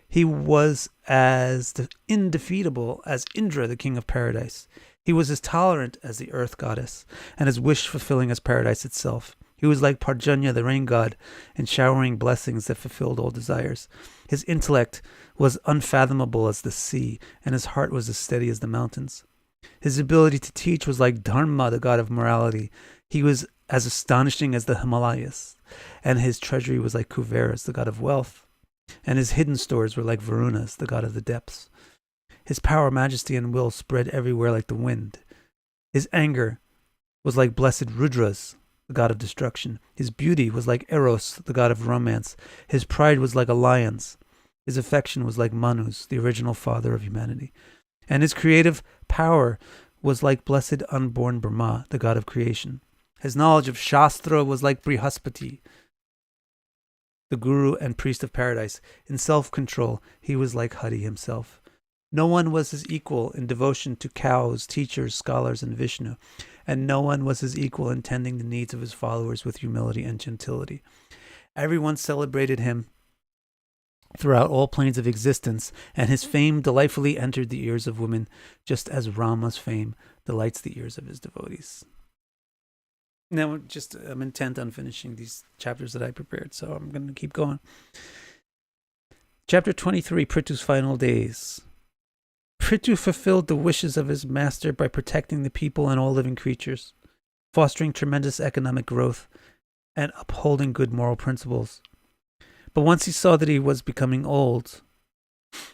A: He was as indefeatable as Indra, the king of paradise. He was as tolerant as the earth goddess, and as wish-fulfilling as paradise itself. He was like Parjanya, the rain god, in showering blessings that fulfilled all desires. His intellect was unfathomable as the sea, and his heart was as steady as the mountains. His ability to teach was like Dharma, the god of morality. He was as astonishing as the Himalayas, and his treasury was like Kuveras, the god of wealth, and his hidden stores were like Varunas, the god of the depths. His power, majesty, and will spread everywhere like the wind. His anger was like blessed Rudras, the god of destruction. His beauty was like Eros, the god of romance. His pride was like a lion's. His affection was like Manu's, the original father of humanity. And his creative power was like blessed unborn Brahma, the god of creation. His knowledge of Shastra was like Brihaspati, the guru and priest of paradise. In self-control, he was like Hari himself. No one was his equal in devotion to cows, teachers, scholars, and Vishnu, and no one was his equal in tending the needs of his followers with humility and gentility. Everyone celebrated him throughout all planes of existence, and his fame delightfully entered the ears of women, just as Rama's fame delights the ears of his devotees. Now, I'm intent on finishing these chapters that I prepared, so I'm going to keep going. Chapter 23, Prithu's Final Days. Prithu fulfilled the wishes of his master by protecting the people and all living creatures, fostering tremendous economic growth, and upholding good moral principles. But once he saw that he was becoming old,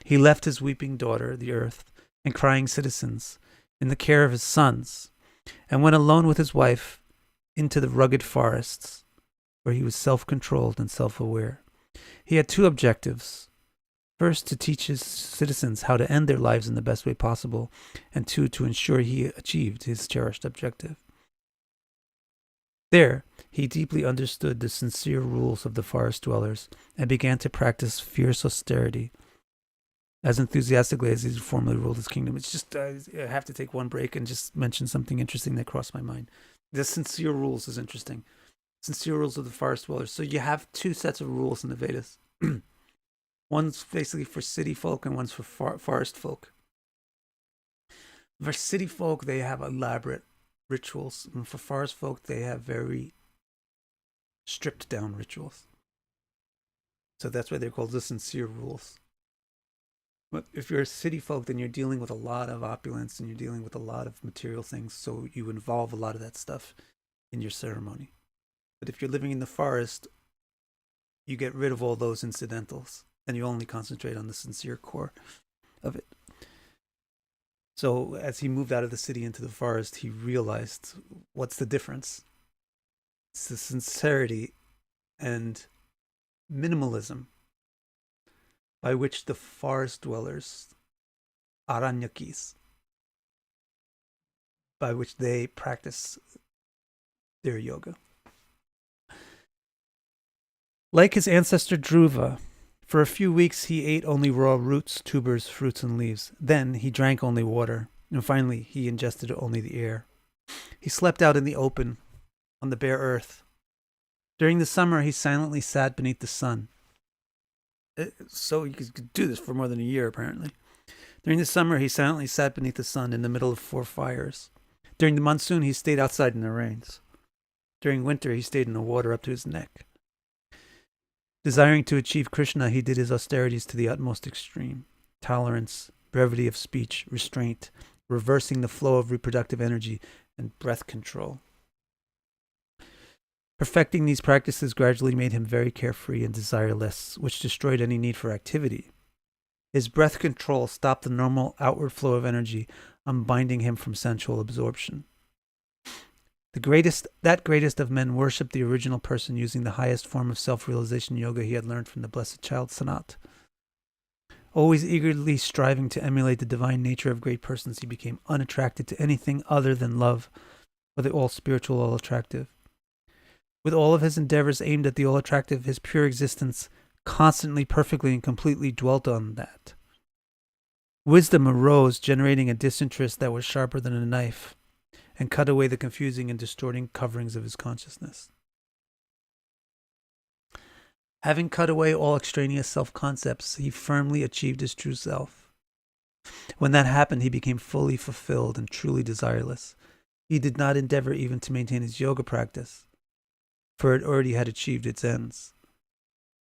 A: he left his weeping daughter, the earth, and crying citizens, in the care of his sons, and went alone with his wife into the rugged forests, where he was self-controlled and self-aware. He had 2 objectives. First, to teach his citizens how to end their lives in the best way possible, and 2, to ensure he achieved his cherished objective. There, he deeply understood the sincere rules of the forest dwellers and began to practice fierce austerity. as enthusiastically as he formerly ruled his kingdom. It's just, I have to take one break and just mention something interesting that crossed my mind. The sincere rules is interesting. Sincere rules of the forest dwellers. So you have two sets of rules in the Vedas. One's basically for city folk and one's for forest folk. For city folk, they have elaborate rituals. And for forest folk, they have very stripped down rituals. So that's why they're called the sincere rules. But if you're a city folk, then you're dealing with a lot of opulence and you're dealing with a lot of material things. So you involve a lot of that stuff in your ceremony. But if you're living in the forest, you get rid of all those incidentals and you only concentrate on the sincere core of it. So as he moved out of the city into the forest, he realized what's the difference? It's the sincerity and minimalism by which the forest dwellers, aranyakis, by which they practice their yoga. Like his ancestor Dhruva, for a few weeks he ate only raw roots, tubers, fruits, and leaves. Then he drank only water, and finally he ingested only the air. He slept out in the open, on the bare earth. During the summer he silently sat beneath the sun. So you could do this for more than a year, apparently. During the summer he silently sat beneath the sun in the middle of 4 fires. During the monsoon he stayed outside in the rains. During winter he stayed in the water up to his neck. Desiring to achieve Krishna, he did his austerities to the utmost extreme. Tolerance, brevity of speech, restraint, reversing the flow of reproductive energy, and breath control. Perfecting these practices gradually made him very carefree and desireless, which destroyed any need for activity. His breath control stopped the normal outward flow of energy, unbinding him from sensual absorption. That greatest of men worshipped the original person using the highest form of self-realization yoga he had learned from the blessed child Sanat. Always eagerly striving to emulate the divine nature of great persons, he became unattracted to anything other than love, or the all-spiritual, all-attractive. With all of his endeavors aimed at the all-attractive, his pure existence constantly, perfectly, and completely dwelt on that. Wisdom arose, generating a disinterest that was sharper than a knife, and cut away the confusing and distorting coverings of his consciousness. Having cut away all extraneous self-concepts, he firmly achieved his true self. When that happened, he became fully fulfilled and truly desireless. He did not endeavor even to maintain his yoga practice, for it already had achieved its ends.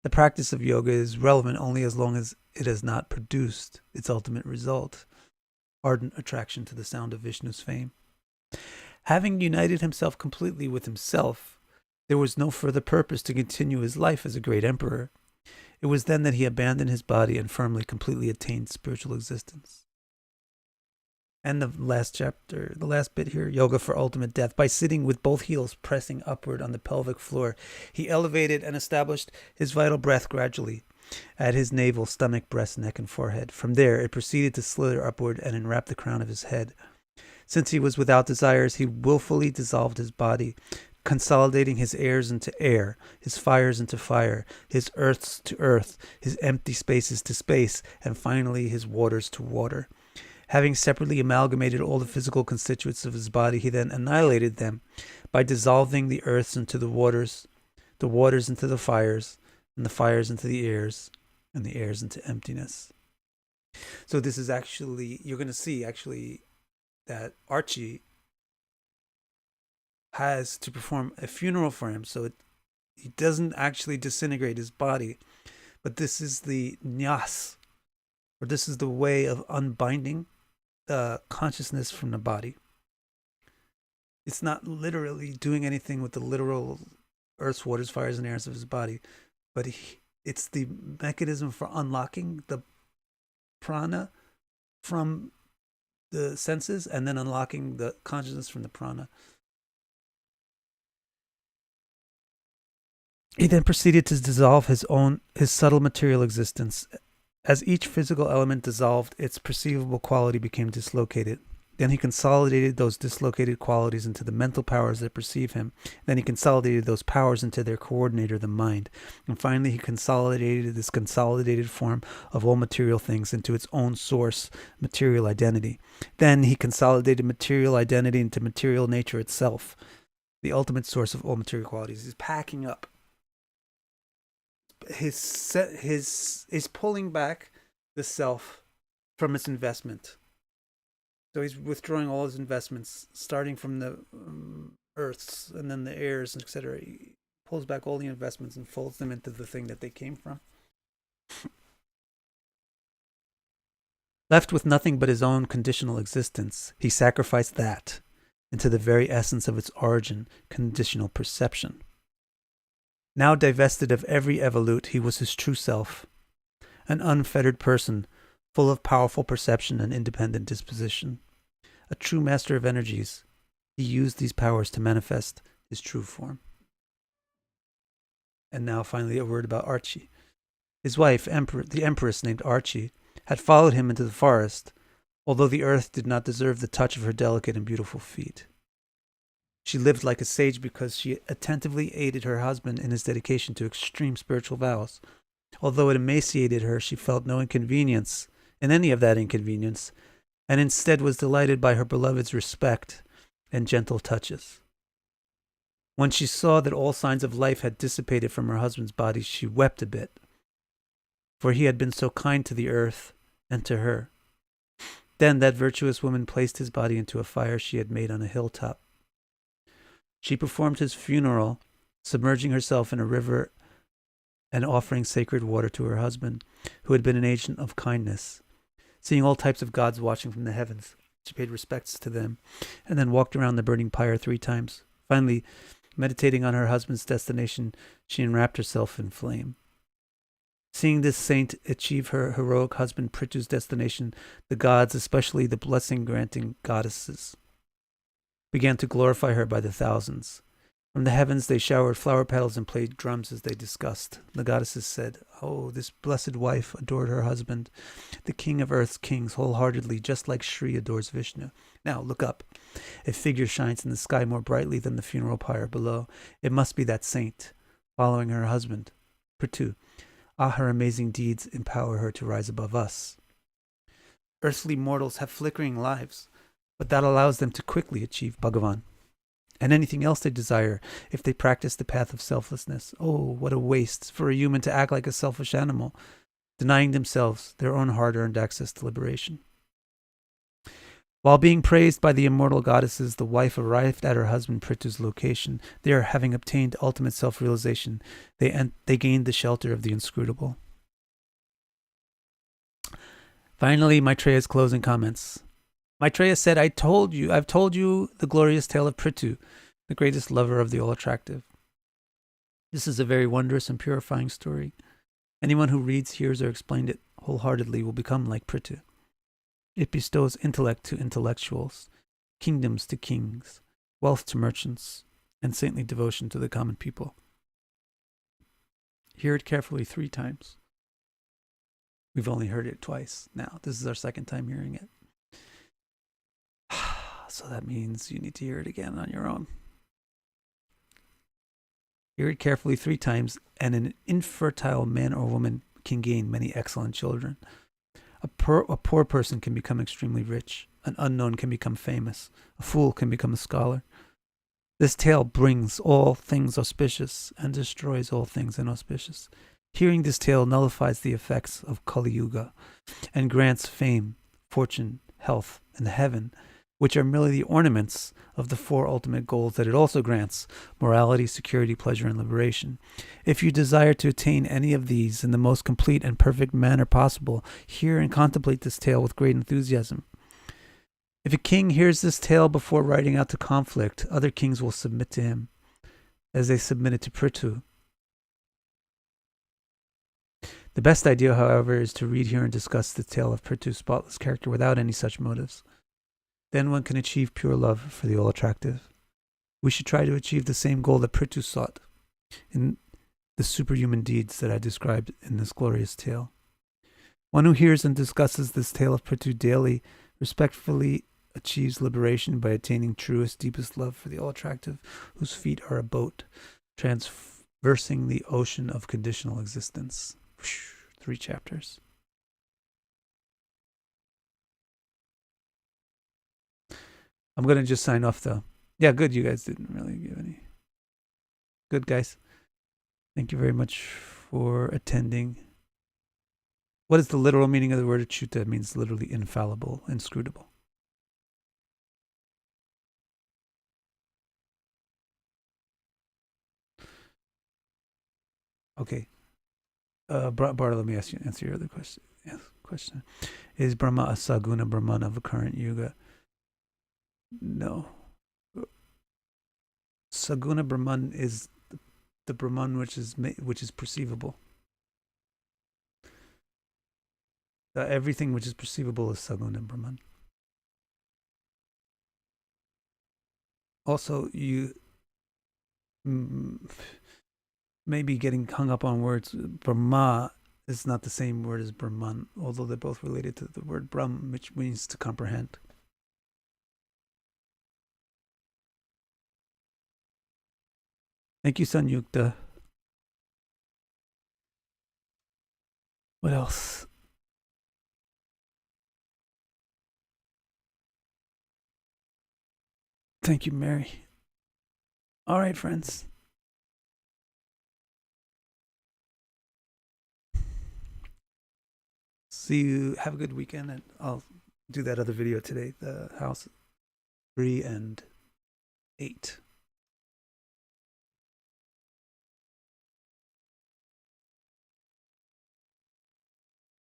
A: The practice of yoga is relevant only as long as it has not produced its ultimate result, ardent attraction to the sound of Vishnu's fame. Having united himself completely with himself, there was no further purpose to continue his life as a great emperor. It was then that he abandoned his body and firmly, completely attained spiritual existence. And the last chapter, the last bit here, Yoga for Ultimate Death. By sitting with both heels pressing upward on the pelvic floor, he elevated and established his vital breath gradually at his navel, stomach, breast, neck, and forehead. From there, it proceeded to slither upward and enwrap the crown of his head. Since he was without desires, he willfully dissolved his body, consolidating his airs into air, his fires into fire, his earths to earth, his empty spaces to space, and finally his waters to water. Having separately amalgamated all the physical constituents of his body, he then annihilated them by dissolving the earths into the waters into the fires, and the fires into the airs, and the airs into emptiness. So this is actually, you're going to see actually that Archie has to perform a funeral for him, so he doesn't actually disintegrate his body, but this is the nyas, or this is the way of unbinding the consciousness from the body. It's not literally doing anything with the literal earths, waters, fires, and airs of his body, but it's the mechanism for unlocking the prana from the senses and then unlocking the consciousness from the prana. He then proceeded to dissolve his subtle material existence. As each physical element dissolved, its perceivable quality became dislocated. Then he consolidated those dislocated qualities into the mental powers that perceive him. Then he consolidated those powers into their coordinator, the mind. And finally, he consolidated this consolidated form of all material things into its own source, material identity. Then he consolidated material identity into material nature itself, the ultimate source of all material qualities. He's packing up. He's pulling back the self from its investment. So he's withdrawing all his investments, starting from the earths and then the airs, etc. He pulls back all the investments and folds them into the thing that they came from. Left with nothing but his own conditional existence, he sacrificed that into the very essence of its origin, conditional perception. Now divested of every evolute, he was his true self, an unfettered person, full of powerful perception and independent disposition. A true master of energies, he used these powers to manifest his true form. And now finally a word about Archie. His wife, the empress named Archie, had followed him into the forest, although the earth did not deserve the touch of her delicate and beautiful feet. She lived like a sage because she attentively aided her husband in his dedication to extreme spiritual vows. Although it emaciated her, she felt no inconvenience in any of that inconvenience, and instead was delighted by her beloved's respect and gentle touches. When she saw that all signs of life had dissipated from her husband's body, she wept a bit, for he had been so kind to the earth and to her. Then that virtuous woman placed his body into a fire she had made on a hilltop. She performed his funeral, submerging herself in a river and offering sacred water to her husband, who had been an agent of kindness. Seeing all types of gods watching from the heavens, she paid respects to them, and then walked around the burning pyre 3 times. Finally, meditating on her husband's destination, she enwrapped herself in flame. Seeing this saint achieve her heroic husband Prithu's destination, the gods, especially the blessing-granting goddesses, began to glorify her by the thousands. From the heavens they showered flower petals and played drums as they discussed. The goddesses said, "Oh, this blessed wife adored her husband, the king of earth's kings, wholeheartedly, just like Shri adores Vishnu. Now, look up. A figure shines in the sky more brightly than the funeral pyre below. It must be that saint, following her husband, Prithu. Ah, her amazing deeds empower her to rise above us. Earthly mortals have flickering lives, but that allows them to quickly achieve Bhagavan and anything else they desire if they practice the path of selflessness. Oh, what a waste for a human to act like a selfish animal, denying themselves their own hard-earned access to liberation." While being praised by the immortal goddesses, the wife arrived at her husband Prithu's location. There, having obtained ultimate self-realization, they gained the shelter of the inscrutable. Finally, Maitreya's closing comments. Maitreya said, I've told you the glorious tale of Prithu, the greatest lover of the all-attractive. This is a very wondrous and purifying story. Anyone who reads, hears, or explained it wholeheartedly will become like Prithu. It bestows intellect to intellectuals, kingdoms to kings, wealth to merchants, and saintly devotion to the common people. Hear it carefully 3 times. We've only heard it twice now. This is our 2nd time hearing it. So that means you need to hear it again on your own. Hear it carefully 3 times, and an infertile man or woman can gain many excellent children. A poor person can become extremely rich. An unknown can become famous. A fool can become a scholar. This tale brings all things auspicious and destroys all things inauspicious. Hearing this tale nullifies the effects of Kali Yuga and grants fame, fortune, health, and heaven, which are merely the ornaments of the 4 ultimate goals that it also grants: morality, security, pleasure, and liberation. If you desire to attain any of these in the most complete and perfect manner possible, hear and contemplate this tale with great enthusiasm. If a king hears this tale before riding out to conflict, other kings will submit to him, as they submitted to Prithu. The best idea, however, is to read, hear, and discuss the tale of Prithu's spotless character without any such motives. Then one can achieve pure love for the all-attractive. We should try to achieve the same goal that Prithu sought in the superhuman deeds that I described in this glorious tale. One who hears and discusses this tale of Prithu daily, respectfully achieves liberation by attaining truest, deepest love for the all-attractive, whose feet are a boat, traversing the ocean of conditional existence. 3 chapters. I'm going to just sign off, though. Yeah, good. You guys didn't really give any. Good, guys. Thank you very much for attending. What is the literal meaning of the word Achyuta? It means literally infallible, inscrutable. Okay. Bart, let me answer your other question. Is Brahma a Saguna Brahman of a current yuga? No. Saguna Brahman is the Brahman which is perceivable. Everything which is perceivable is Saguna Brahman. Also, you maybe getting hung up on words. Brahma is not the same word as Brahman, although they're both related to the word Brahm, which means to comprehend. Thank you, Sanyukta. What else? Thank you, Mary. All right, friends. See you. Have a good weekend, and I'll do that other video today. The house 3 and 8.